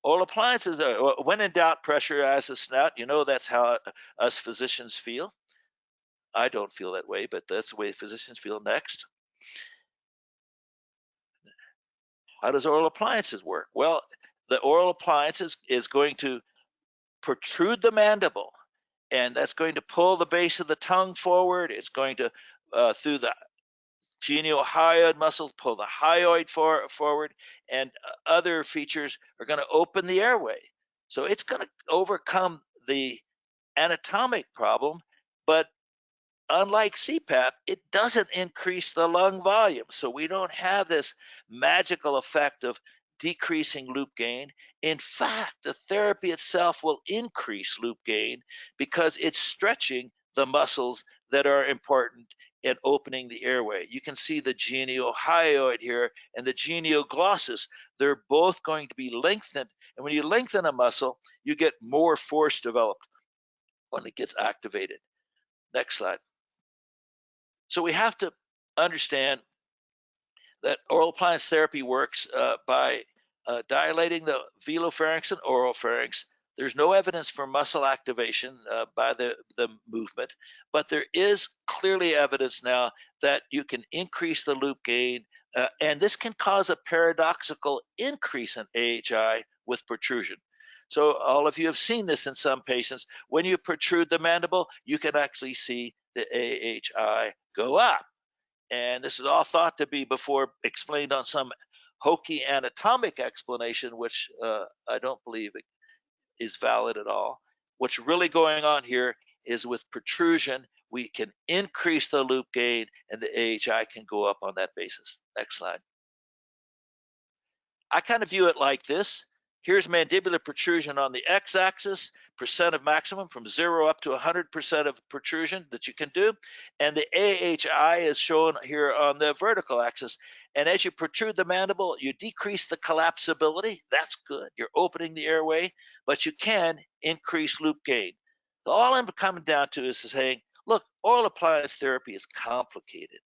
Oral appliances are, when in doubt, pressurize the snout. You know that's how us physicians feel. I don't feel that way, but that's the way physicians feel. Next. How does oral appliances work? Well, the oral appliances is going to protrude the mandible, and that's going to pull the base of the tongue forward. It's going to, through the geniohyoid muscle, pull the hyoid forward, and other features are going to open the airway. So it's going to overcome the anatomic problem, but unlike Cpap, it doesn't increase the lung volume. So we don't have this magical effect of decreasing loop gain. In fact, the therapy itself will increase loop gain because it's stretching the muscles that are important in opening the airway. You can see the geniohyoid here and the genioglossus. They're both going to be lengthened. And when you lengthen a muscle, you get more force developed when it gets activated. Next slide. So we have to understand that oral appliance therapy works by dilating the velopharynx and oropharynx. There's no evidence for muscle activation by the movement, but there is clearly evidence now that you can increase the loop gain, and this can cause a paradoxical increase in AHI with protrusion. So all of you have seen this in some patients. When you protrude the mandible, you can actually see the AHI go up. And this is all thought to be before explained on some hokey anatomic explanation, which I don't believe is valid at all. What's really going on here is with protrusion, we can increase the loop gain and the AHI can go up on that basis. Next slide. I kind of view it like this. Here's mandibular protrusion on the x-axis, percent of maximum from 0 up to 100% of protrusion that you can do. And the AHI is shown here on the vertical axis. And as you protrude the mandible, you decrease the collapsibility. That's good. You're opening the airway, but you can increase loop gain. All I'm coming down to is saying, look, oral appliance therapy is complicated,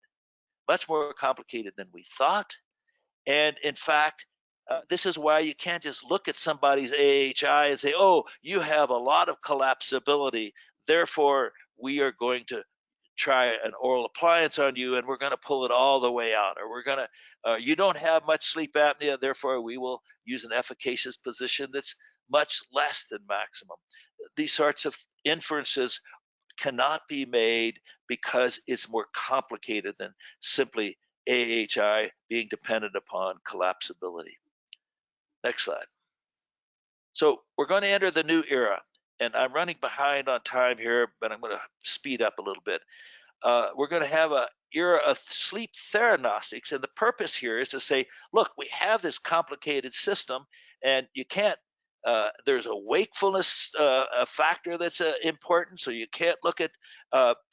much more complicated than we thought. And in fact, this is why you can't just look at somebody's AHI and say, oh, you have a lot of collapsibility, therefore we are going to try an oral appliance on you and we're going to pull it all the way out, or we're going to, you don't have much sleep apnea, therefore we will use an efficacious position that's much less than maximum. These sorts of inferences cannot be made because it's more complicated than simply AHI being dependent upon collapsibility. Next slide. So we're going to enter the new era, and I'm running behind on time here, but I'm going to speed up a little bit. We're going to have an era of sleep theranostics, and the purpose here is to say, look, we have this complicated system, and you can't, there's a wakefulness a factor that's important, so you can't look at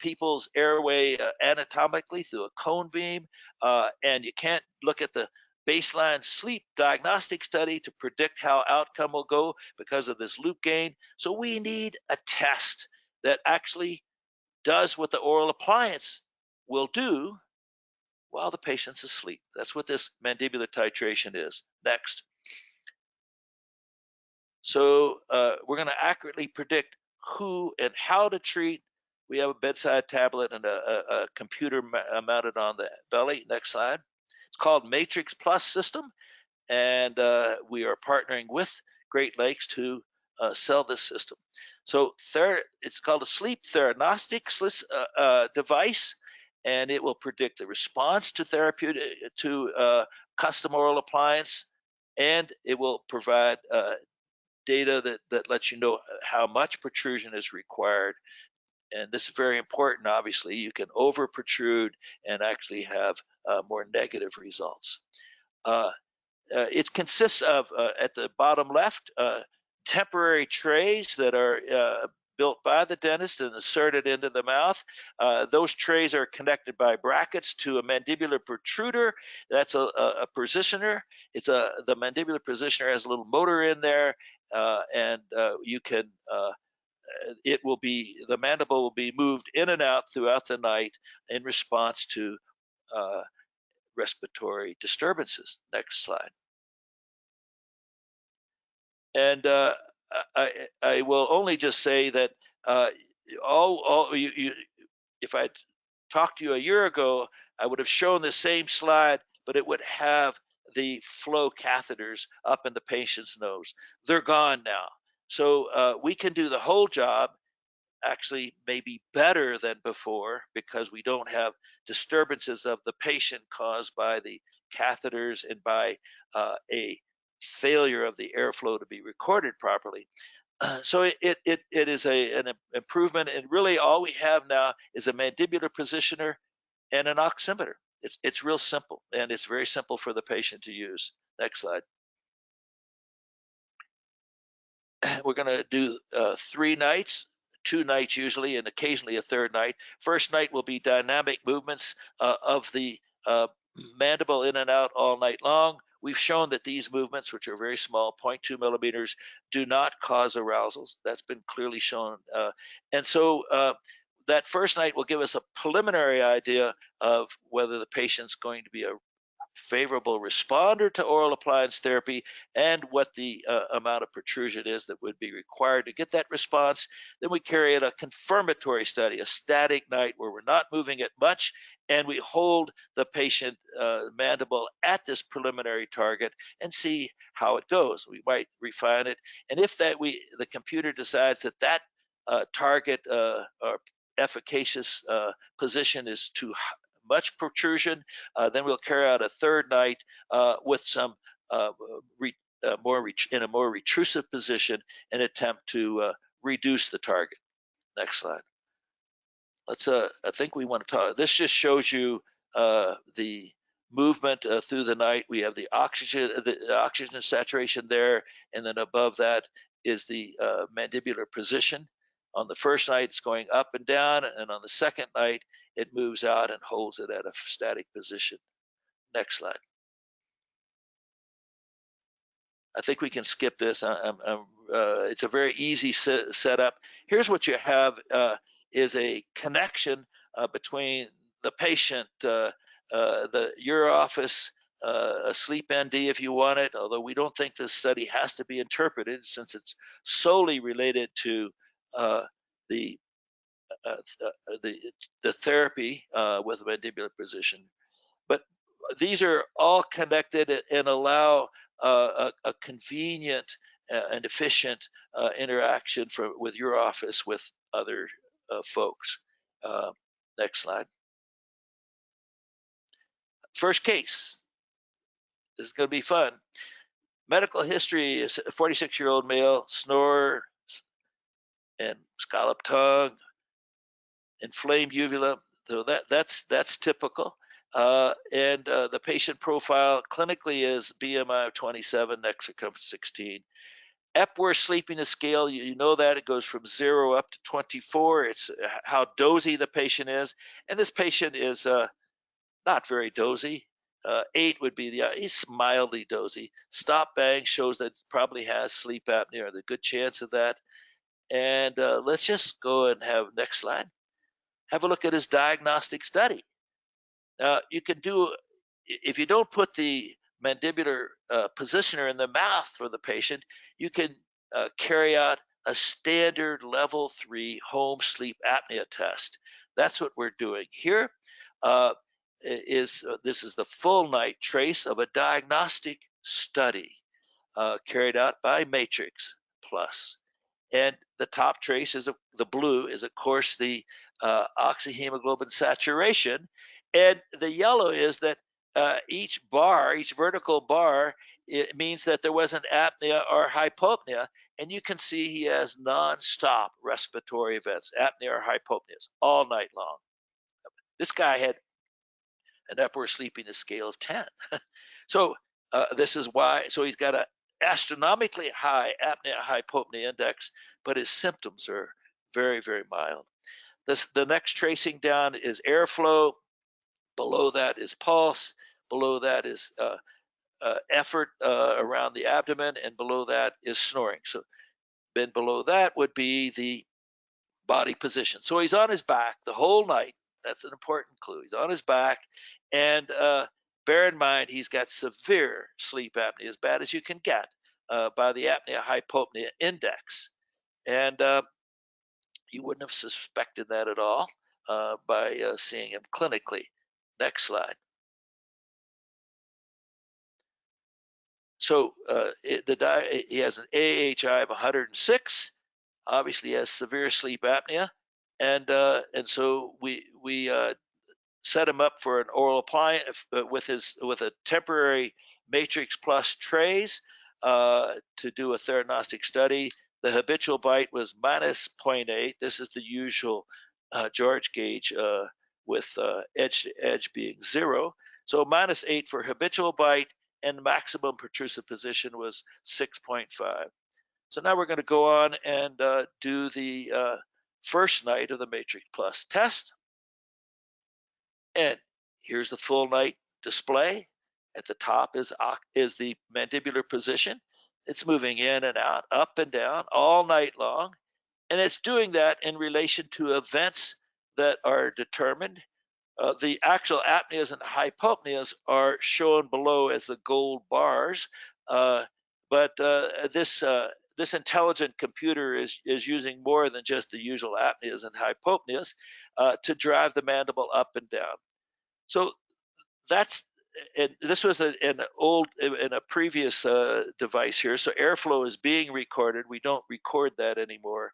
people's airway anatomically through a cone beam, and you can't look at the baseline sleep diagnostic study to predict how outcome will go because of this loop gain. So we need a test that actually does what the oral appliance will do while the patient's asleep. That's what this mandibular titration is. Next. So we're going to accurately predict who and how to treat. We have a bedside tablet and a computer mounted on the belly. Next slide. It's called Matrix Plus system, and we are partnering with Great Lakes to sell this system. So it's called a sleep theranostics device, and it will predict the response to therapeutic custom oral appliance, and it will provide data that lets you know how much protrusion is required. And this is very important. Obviously, you can over protrude and actually have more negative results. It consists of, at the bottom left, temporary trays that are built by the dentist and inserted into the mouth. Those trays are connected by brackets to a mandibular protruder. That's a positioner. The mandibular positioner has a little motor in there, and you can, the mandible will be moved in and out throughout the night in response to respiratory disturbances. Next slide. And I will only just say that if I'd talked to you a year ago, I would have shown the same slide, but it would have the flow catheters up in the patient's nose. They're gone now. So we can do the whole job, actually maybe better than before, because we don't have disturbances of the patient caused by the catheters and by a failure of the airflow to be recorded properly. So it is an improvement, and really all we have now is a mandibular positioner and an oximeter. It's real simple, and it's very simple for the patient to use. Next slide. We're going to do 3 nights, 2 nights usually, and occasionally a 3rd night. First night will be dynamic movements of the mandible in and out all night long. We've shown that these movements, which are very small, 0.2 millimeters, do not cause arousals. That's been clearly shown. And so that first night will give us a preliminary idea of whether the patient's going to be a favorable responder to oral appliance therapy and what the amount of protrusion is that would be required to get that response. Then we carry out a confirmatory study, a static night where we're not moving it much, and we hold the patient mandible at this preliminary target and see how it goes. We might refine it, and if the computer decides that target or efficacious position is too much protrusion, then we'll carry out a 3rd night with some in a more retrusive position and attempt to reduce the target. Next slide. Let's. I think we want to talk. This just shows you the movement through the night. We have the oxygen saturation there, and then above that is the mandibular position. On the first night, it's going up and down, and on the second night, it moves out and holds it at a static position. Next slide. I think we can skip this. It's a very easy setup. Here's what you have is a connection between the patient, your office, a sleep ND if you want it, although we don't think this study has to be interpreted since it's solely related to the, the therapy with mandibular position. But these are all connected and allow a convenient and efficient interaction with your office with other folks. Next slide. First case. This is going to be fun. Medical history is a 46-year-old male, snore and scalloped tongue, inflamed uvula. So that's typical. And the patient profile clinically is BMI of 27, neck circumference 16. Epworth sleepiness scale, you know that it goes from 0 up to 24. It's how dozy the patient is. And this patient is not very dozy. 8 would be he's mildly dozy. Stop bang shows that probably has sleep apnea, or the good chance of that. And let's just go and have next slide. Have a look at his diagnostic study. Now, you can do, if you don't put the mandibular positioner in the mouth for the patient, you can carry out a standard level 3 home sleep apnea test. That's what we're doing here. This is the full night trace of a diagnostic study carried out by Matrix Plus. And the top trace is the blue is, of course, the oxyhemoglobin saturation. And the yellow is that each vertical bar, it means that there was an apnea or hypopnea. And you can see he has nonstop respiratory events, apnea or hypopneas, all night long. This guy had an Epworth sleepiness scale of 10. So this is why, so he's got an astronomically high apnea hypopnea index, but his symptoms are very, very mild. The next tracing down is airflow. Below that is pulse. Below that is effort around the abdomen, and below that is snoring. So then below that would be the body position. So he's on his back the whole night. That's an important clue. He's on his back, and bear in mind he's got severe sleep apnea, as bad as you can get by the apnea hypopnea index. And you wouldn't have suspected that at all by seeing him clinically. Next slide. So he has an AHI of 106. Obviously, he has severe sleep apnea, and so we set him up for an oral appliance with a temporary Matrix Plus trays to do a theranostic study. The habitual bite was minus 0.8. This is the usual George gauge with edge to edge being 0. So minus 8 for habitual bite, and maximum protrusive position was 6.5. So now we're going to go on and do the first night of the Matrix Plus test. And here's the full night display. At the top is the mandibular position. It's moving in and out, up and down all night long. And it's doing that in relation to events that are determined. The actual apneas and hypopneas are shown below as the gold bars. But this intelligent computer is using more than just the usual apneas and hypopneas to drive the mandible up and down. So this was in a previous device here. So airflow is being recorded. We don't record that anymore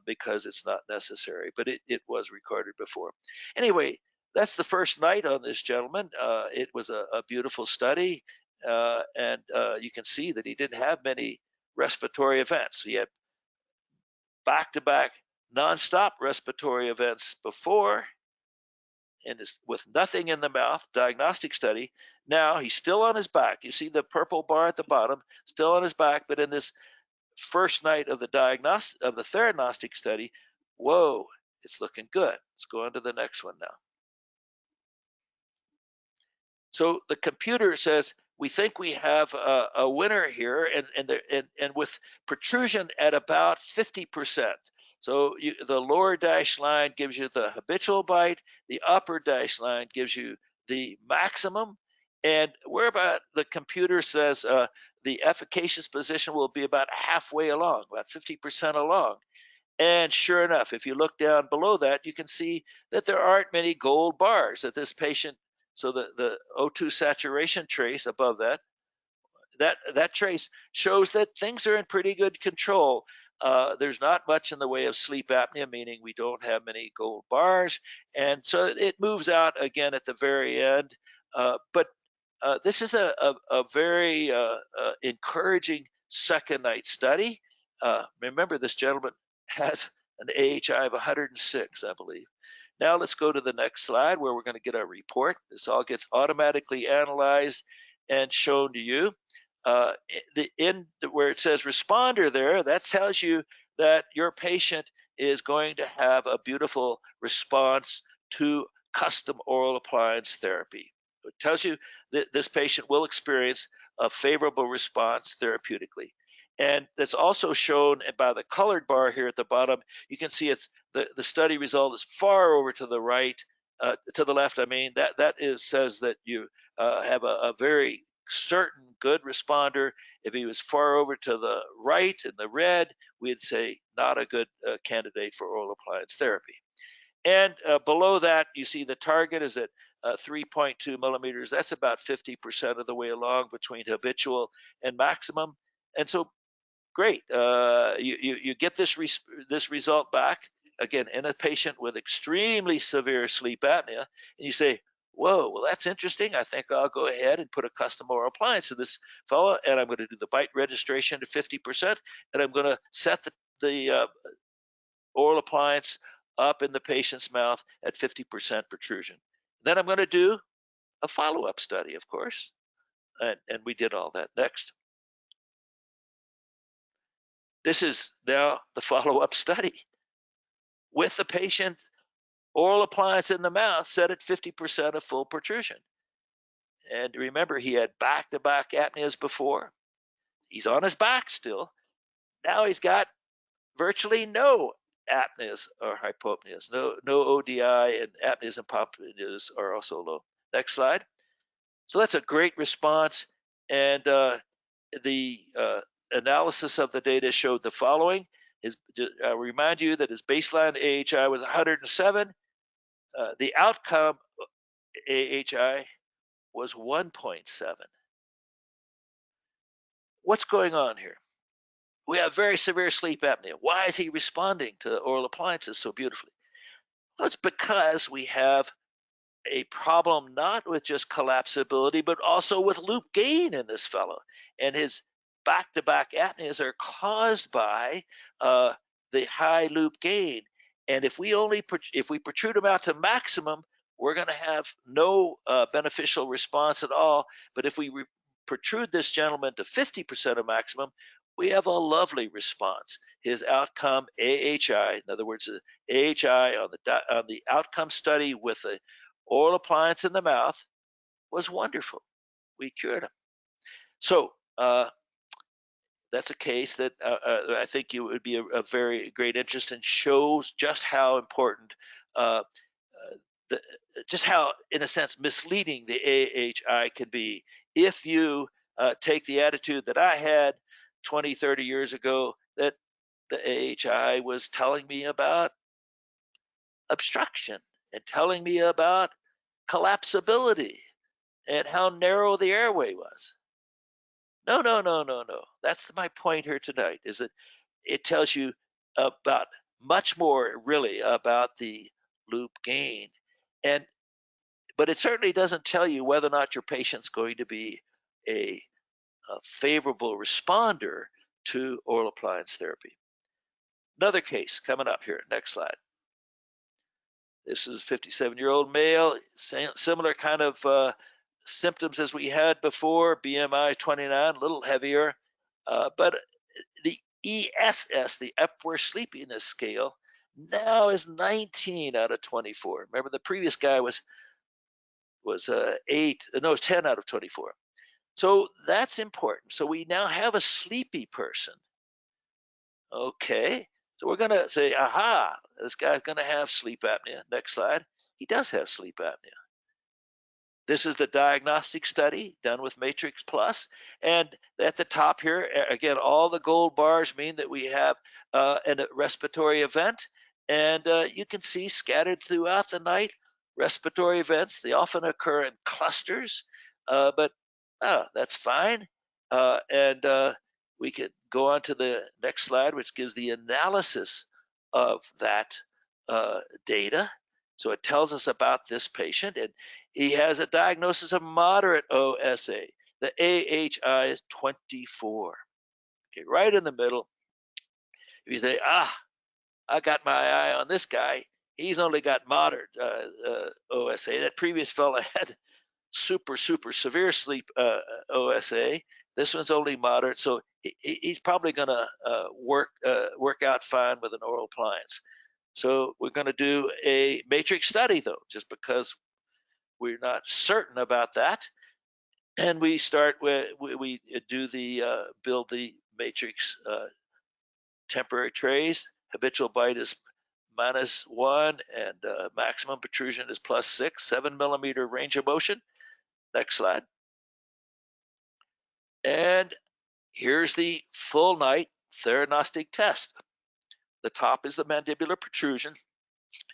because it's not necessary, but it was recorded before. Anyway, that's the first night on this gentleman. It was a beautiful study, and you can see that he didn't have many respiratory events. He had back-to-back nonstop respiratory events before, and with nothing in the mouth, diagnostic study. Now he's still on his back. You see the purple bar at the bottom, still on his back, but in this first night of the theranostic study, whoa, it's looking good. Let's go on to the next one now. So the computer says, we think we have a winner here, and with protrusion at about 50%. So the lower dashed line gives you the habitual bite, the upper dashed line gives you the maximum, and where about the computer says the efficacious position will be about halfway along, about 50% along. And sure enough, if you look down below that, you can see that there aren't many gold bars that this patient, so the O2 saturation trace above that trace shows that things are in pretty good control. There's not much in the way of sleep apnea, meaning we don't have many gold bars. And so it moves out again at the very end. But this is a very encouraging second night study. Remember, this gentleman has an AHI of 106, I believe. Now let's go to the next slide where we're going to get our report. This all gets automatically analyzed and shown to you. Where it says responder there, that tells you that your patient is going to have a beautiful response to custom oral appliance therapy. It tells you that this patient will experience a favorable response therapeutically. And that's also shown by the colored bar here at the bottom. You can see it's the study result is far over to the right, to the left. I mean, that says that you have a very certain good responder. If he was far over to the right in the red, we'd say not a good candidate for oral appliance therapy. And below that, you see the target is at 3.2 millimeters. That's about 50% of the way along between habitual and maximum. And so, great. You get this result back again in a patient with extremely severe sleep apnea, and you say, "Whoa, well that's interesting. I think I'll go ahead and put a custom oral appliance to this fellow, and I'm going to do the bite registration to 50%, and I'm going to set the oral appliance up in the patient's mouth at 50% protrusion. Then I'm going to do a follow-up study, of course, and we did all that. Next. This is now the follow-up study with the patient oral appliance in the mouth set at 50% of full protrusion. And remember, he had back-to-back apneas before. He's on his back still. Now he's got virtually no apneas or hypopneas, no ODI, and apneas and hypopneas are also low. Next slide. So that's a great response, and the analysis of the data showed the following. I'll remind you that his baseline AHI was 107. The outcome AHI was 1.7. What's going on here? We have very severe sleep apnea. Why is he responding to oral appliances so beautifully? Well, it's because we have a problem not with just collapsibility, but also with loop gain in this fellow. And his back-to-back apneas are caused by the high loop gain. And if we protrude him out to maximum, we're going to have no beneficial response at all. But if we protrude this gentleman to 50% of maximum, we have a lovely response. His outcome AHI, in other words, AHI on the outcome study with the oral appliance in the mouth was wonderful. We cured him. So that's a case that I think it would be a very great interest and shows just how important, just how, in a sense, misleading the AHI can be if you take the attitude that I had 20, 30 years ago, that the AHI was telling me about obstruction and telling me about collapsibility and how narrow the airway was. No. That's my point here tonight, is that it tells you about much more really about the loop gain. But it certainly doesn't tell you whether or not your patient's going to be a favorable responder to oral appliance therapy. Another case coming up here. Next slide. This is a 57-year-old male, similar kind of symptoms as we had before, BMI 29, a little heavier, but the ESS, the Epworth Sleepiness Scale, now is 19 out of 24. Remember, the previous guy was 10 out of 24. So that's important. So we now have a sleepy person. Okay, so we're going to say, aha, this guy's going to have sleep apnea. Next slide. He does have sleep apnea. This is the diagnostic study done with Matrix Plus. And at the top here, again, all the gold bars mean that we have a respiratory event. And you can see scattered throughout the night respiratory events. They often occur in clusters, but that's fine. And we could go on to the next slide, which gives the analysis of that data. So it tells us about this patient, and he has a diagnosis of moderate OSA. The AHI is 24. Okay, right in the middle. If you say, I got my eye on this guy, he's only got moderate OSA. That previous fellow had super severe sleep OSA. This one's only moderate, so he's probably going to work out fine with an oral appliance. So we're going to do a matrix study, though, just because we're not certain about that. And we start with, we do the build the matrix temporary trays. Habitual bite is -1, and maximum protrusion is +6, 7mm range of motion. Next slide. And here's the full night theranostic test. The top is the mandibular protrusion.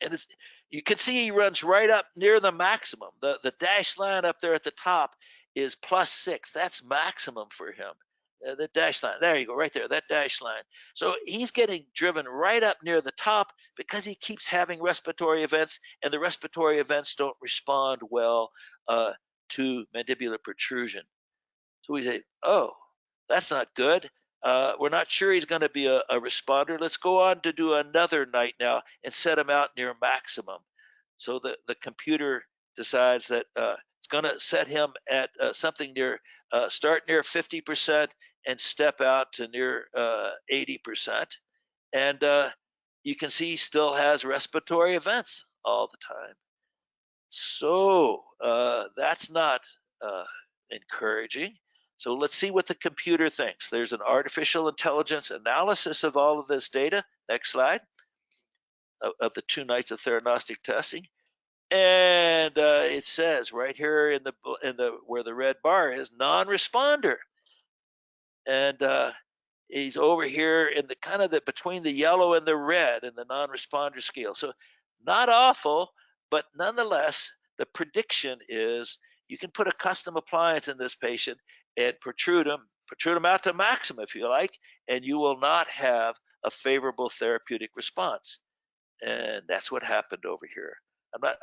And you can see he runs right up near the maximum. The dashed line up there at the top is +6. That's maximum for him. The dashed line, there you go, right there, that dashed line. So he's getting driven right up near the top because he keeps having respiratory events, and the respiratory events don't respond well to mandibular protrusion. So we say, oh, that's not good. We're not sure he's going to be a responder. Let's go on to do another night now and set him out near maximum. So the computer decides that it's going to set him at something near, start near 50% and step out to near 80%. And you can see he still has respiratory events all the time. So that's not encouraging. So let's see what the computer thinks. There's an artificial intelligence analysis of all of this data. Next slide. Of the 2 nights of theranostic testing. And it says right here in the where the red bar is, non-responder. And he's over here in the kind of between the yellow and the red in the non-responder scale. So not awful, but nonetheless, the prediction is you can put a custom appliance in this patient and protrude them out to maximum if you like, and you will not have a favorable therapeutic response. And that's what happened over here.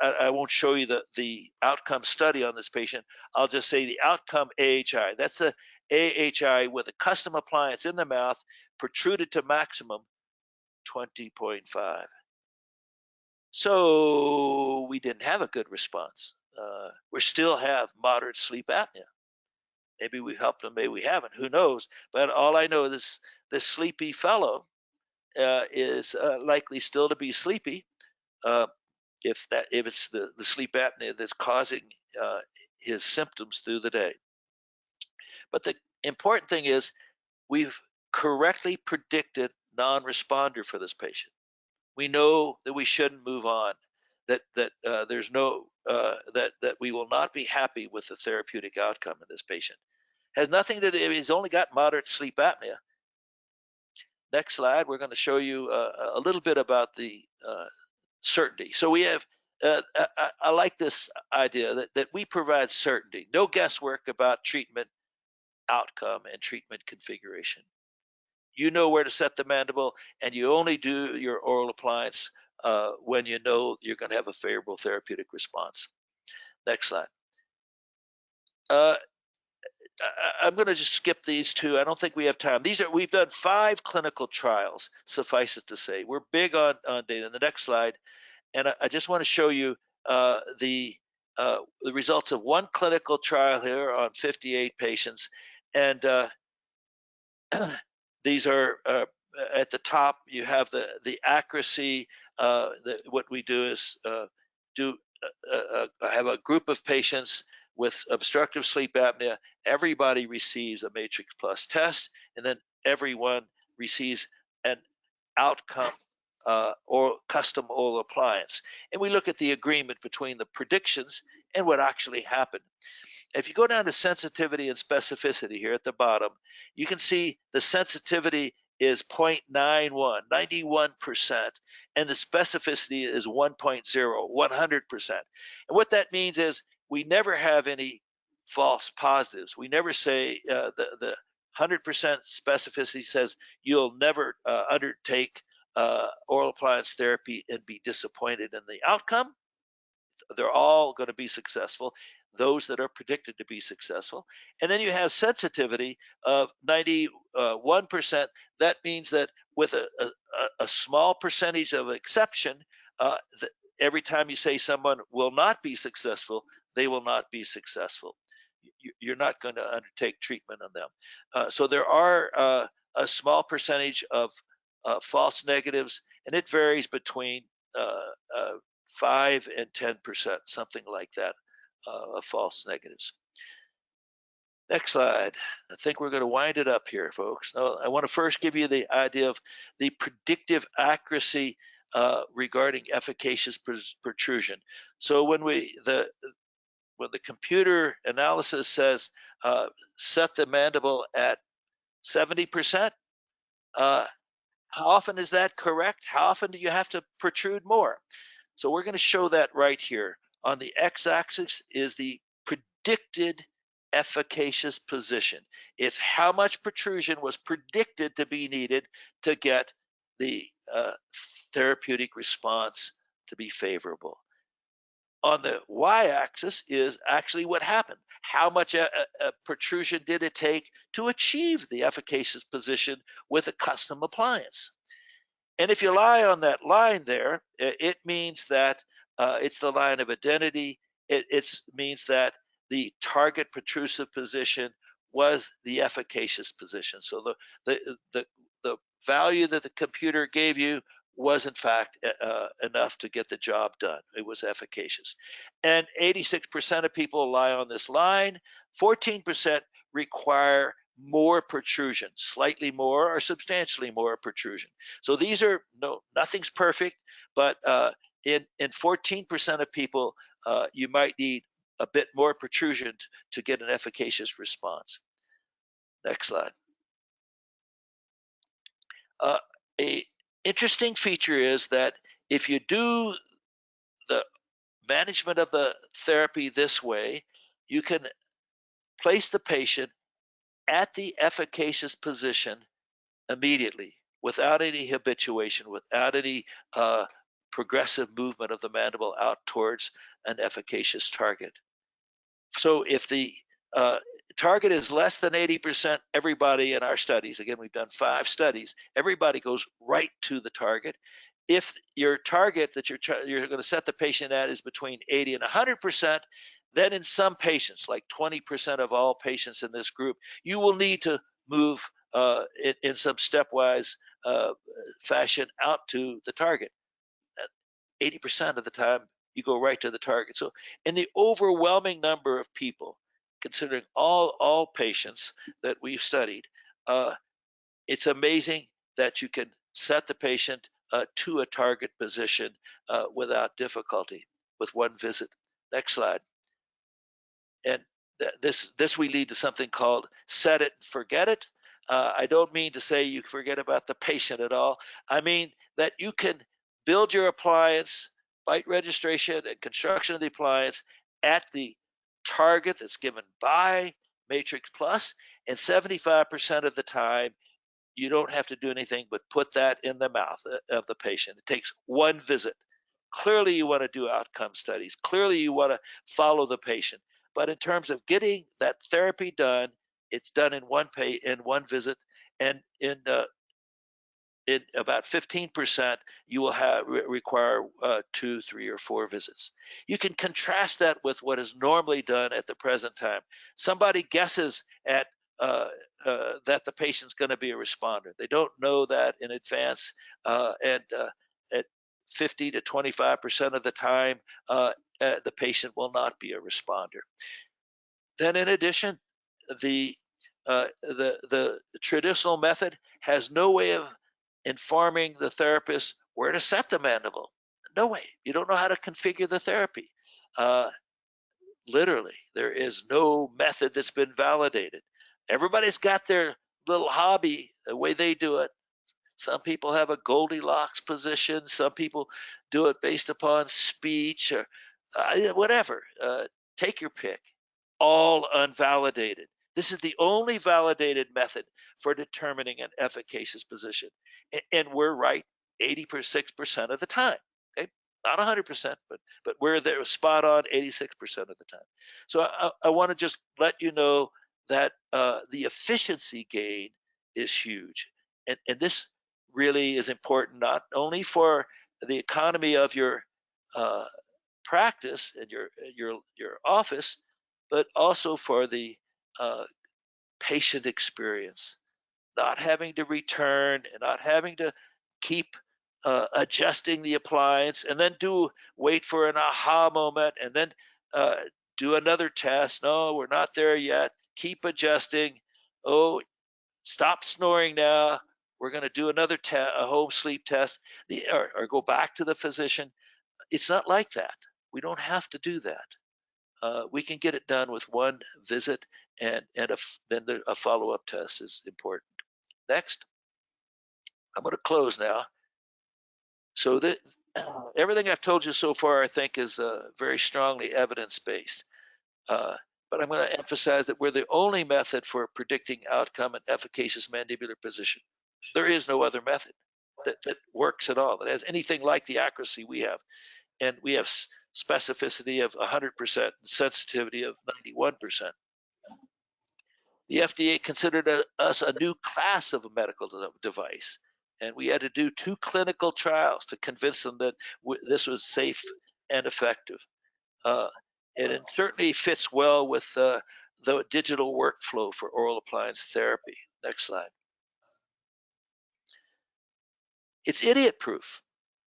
I won't show you the outcome study on this patient. I'll just say the outcome AHI. That's the AHI with a custom appliance in the mouth, protruded to maximum, 20.5. So we didn't have a good response. We still have moderate sleep apnea. Maybe we helped him, maybe we haven't. Who knows? But all I know is this sleepy fellow is likely still to be sleepy. If it's the sleep apnea that's causing his symptoms through the day. But the important thing is we've correctly predicted non-responder for this patient. We know that we shouldn't move on, that there's no that we will not be happy with the therapeutic outcome in this patient. Has nothing to do. He's only got moderate sleep apnea. Next slide, we're going to show you a little bit about the certainty. So we have, I like this idea that we provide certainty, no guesswork about treatment outcome and treatment configuration. You know where to set the mandible, and you only do your oral appliance when you know you're going to have a favorable therapeutic response. Next slide. I'm going to just skip these 2. I don't think we have time. We've done 5 clinical trials, suffice it to say. We're big on data. The next slide. And I just want to show you the results of one clinical trial here on 58 patients. And these are at the top. You have the accuracy. What we do is do have a group of patients with obstructive sleep apnea. Everybody receives a Matrix Plus test, and then everyone receives an outcome or custom oral appliance. And we look at the agreement between the predictions and what actually happened. If you go down to sensitivity and specificity here at the bottom, you can see the sensitivity is 0.91, 91%, and the specificity is 1.0, 100%. And what that means is we never have any false positives. We never say the 100% specificity says you'll never undertake oral appliance therapy and be disappointed in the outcome. They're all going to be successful, those that are predicted to be successful. And then you have sensitivity of 91%. That means that with a small percentage of exception, every time you say someone will not be successful, they will not be successful. You're not going to undertake treatment on them. So there are a small percentage of false negatives, and it varies between 5 and 10%, something like that, of false negatives. Next slide. I think we're going to wind it up here, folks. Now, I want to first give you the idea of the predictive accuracy regarding efficacious protrusion. So when the computer analysis says set the mandible at 70%, how often is that correct? How often do you have to protrude more? So we're going to show that right here. On the x-axis is the predicted efficacious position. It's how much protrusion was predicted to be needed to get the therapeutic response to be favorable. On the y-axis is actually what happened. How much protrusion did it take to achieve the efficacious position with a custom appliance? And if you lie on that line there, it means that it's the line of identity. It means that the target protrusive position was the efficacious position. So the value that the computer gave you was in fact enough to get the job done. It was efficacious. And 86% of people lie on this line. 14% require more protrusion, slightly more or substantially more protrusion. So these are nothing's perfect, but in 14% of people, you might need a bit more protrusion to get an efficacious response. Next slide. A interesting feature is that if you do the management of the therapy this way, you can place the patient at the efficacious position immediately without any habituation, without any progressive movement of the mandible out towards an efficacious target. So if the target is less than 80%, everybody in our studies, again, we've done 5 studies, everybody goes right to the target. If your target that you're going to set the patient at is between 80 and 100%, then in some patients, like 20% of all patients in this group, you will need to move in some stepwise fashion out to the target. 80% of the time, you go right to the target. So in the overwhelming number of people, considering all patients that we've studied, it's amazing that you can set the patient to a target position without difficulty with one visit. Next slide. And this we lead to something called set it and forget it. I don't mean to say you forget about the patient at all. I mean that you can build your appliance, bite registration and construction of the appliance at the target that's given by Matrix Plus, and 75% of the time you don't have to do anything but put that in the mouth of the patient. It takes one visit. Clearly you want to do outcome studies. Clearly you want to follow the patient. But in terms of getting that therapy done, it's done in one visit, and in in about 15%, you will require 2, 3, or 4 visits. You can contrast that with what is normally done at the present time. Somebody guesses at that the patient's going to be a responder. They don't know that in advance, and at 50 to 25% of the time, the patient will not be a responder. Then, in addition, the traditional method has no way of informing the therapist where to set the mandible. No way. You don't know how to configure the therapy. Literally, there is no method that's been validated. Everybody's got their little hobby, the way they do it. Some people have a Goldilocks position. Some people do it based upon speech or whatever. Take your pick. All unvalidated. This is the only validated method for determining an efficacious position. And we're right 86% of the time. Okay? Not 100%, but we're there spot on 86% of the time. So I want to just let you know that the efficiency gain is huge. And this really is important not only for the economy of your practice and your office, but also for the patient experience. Not having to return and not having to keep adjusting the appliance and then wait for an aha moment and then do another test. No, we're not there yet. Keep adjusting. Oh, stop snoring now. We're going to do another a home sleep test, or go back to the physician. It's not like that. We don't have to do that. We can get it done with one visit, and then a follow-up test is important. Next, I'm going to close now. So everything I've told you so far, I think, is very strongly evidence-based. But I'm going to emphasize that we're the only method for predicting outcome and efficacious mandibular position. There is no other method that works at all, that has anything like the accuracy we have. And we have specificity of 100% and sensitivity of 91%. The FDA considered us a new class of a medical device, and we had to do 2 clinical trials to convince them that this was safe and effective. And it certainly fits well with the digital workflow for oral appliance therapy. Next slide. It's idiot-proof.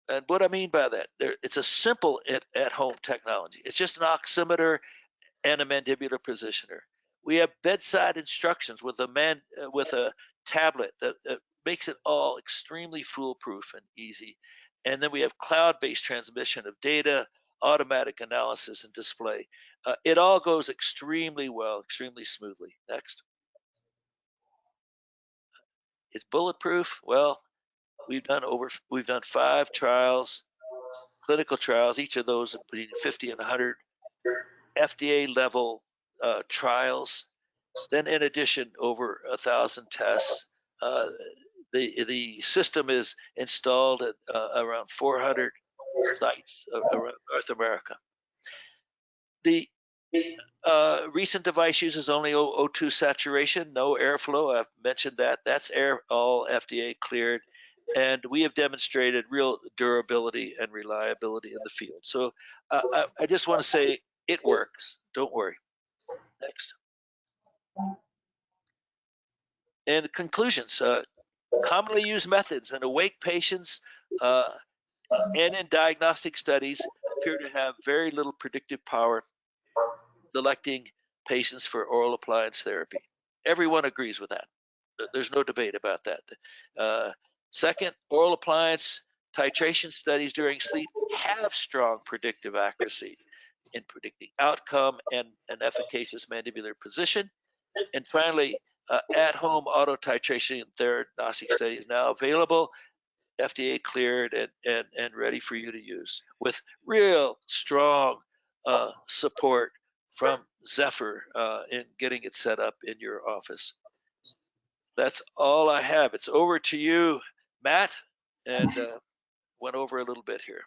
And what I mean by that, it's a simple at-home technology. It's just an oximeter and a mandibular positioner. We have bedside instructions with a tablet that makes it all extremely foolproof and easy. And then we have cloud-based transmission of data, automatic analysis, and display. It all goes extremely well, extremely smoothly. Next. It's bulletproof. Well, we've done 5 trials, clinical trials. Each of those between 50 and 100 FDA level trials. Then, in addition, over 1,000 tests. The system is installed at around 400 sites around North America. The recent device uses only O2 saturation, no airflow. I've mentioned that. That's all FDA cleared. And we have demonstrated real durability and reliability in the field. So I just want to say it works. Don't worry. Next. And conclusions. Commonly used methods in awake patients and in diagnostic studies appear to have very little predictive power selecting patients for oral appliance therapy. Everyone agrees with that. There's no debate about that. Second, oral appliance titration studies during sleep have strong predictive accuracy in predicting outcome and an efficacious mandibular position. And finally, at-home auto titration diagnostic study is now available, FDA cleared and ready for you to use with real strong support from Zephyr in getting it set up in your office. That's all I have. It's over to you, Matt, and went over a little bit here.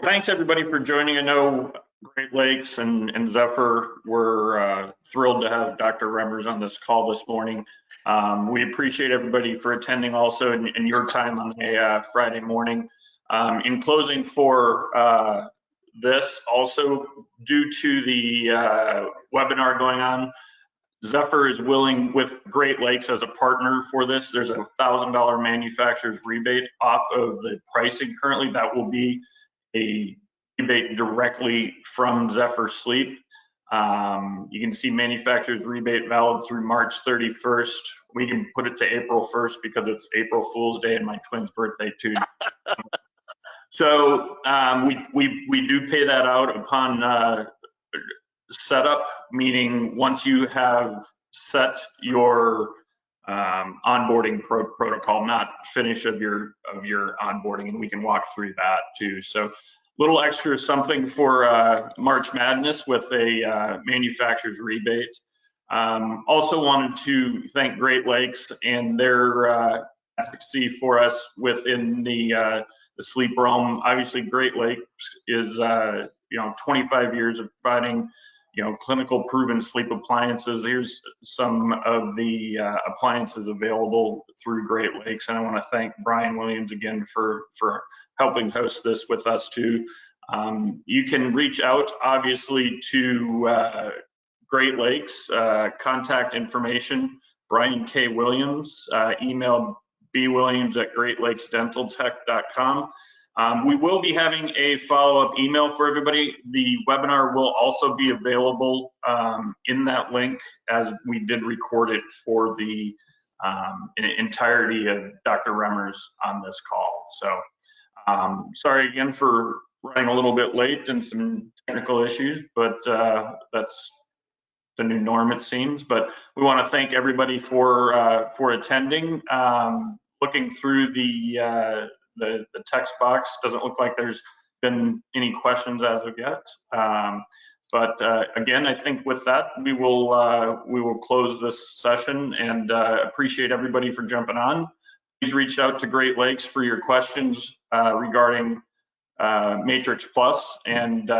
Thanks everybody for joining. I know Great Lakes and Zephyr, we're thrilled to have Dr. Remmers on this call this morning. We appreciate everybody for attending also and your time on a Friday morning. In closing for this, also due to the webinar going on, Zephyr is willing, with Great Lakes as a partner for this, there's a $1,000 manufacturer's rebate off of the pricing currently. That will be a rebate directly from Zephyr Sleep. You can see manufacturer's rebate valid through March 31st. We can put it to April 1st because it's April Fool's Day and my twin's birthday too. So we do pay that out upon setup, meaning once you have set your onboarding protocol, not finish of your onboarding, and we can walk through that too. So little extra something for March Madness with a manufacturer's rebate. Also wanted to thank Great Lakes and their advocacy for us within the sleep realm. Obviously, Great Lakes is 25 years of providing clinical proven sleep appliances. Here's some of the appliances available through Great Lakes. And I want to thank Brian Williams again for helping host this with us too. You can reach out obviously to Great Lakes, contact information, Brian K. Williams, email bwilliams@greatlakesdentaltech.com. We will be having a follow-up email for everybody. The webinar will also be available in that link, as we did record it for the entirety of Dr. Remmers on this call. So sorry again for running a little bit late and some technical issues, but that's the new norm, it seems. But we want to thank everybody for attending. Looking through the text box, doesn't look like there's been any questions as of yet. But again, I think with that, we will close this session, and appreciate everybody for jumping on. Please reach out to Great Lakes for your questions regarding Matrix Plus, and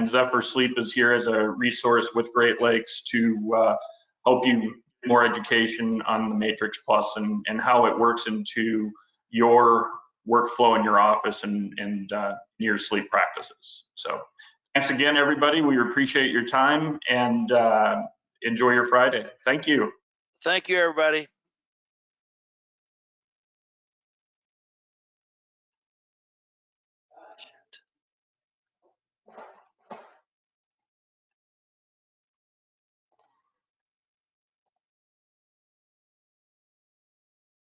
Zephyr Sleep is here as a resource with Great Lakes to help you get more education on the Matrix Plus and how it works into your workflow in your office and your sleep practices. So thanks again, everybody. We appreciate your time, and enjoy your Friday. Thank you. Thank you, everybody.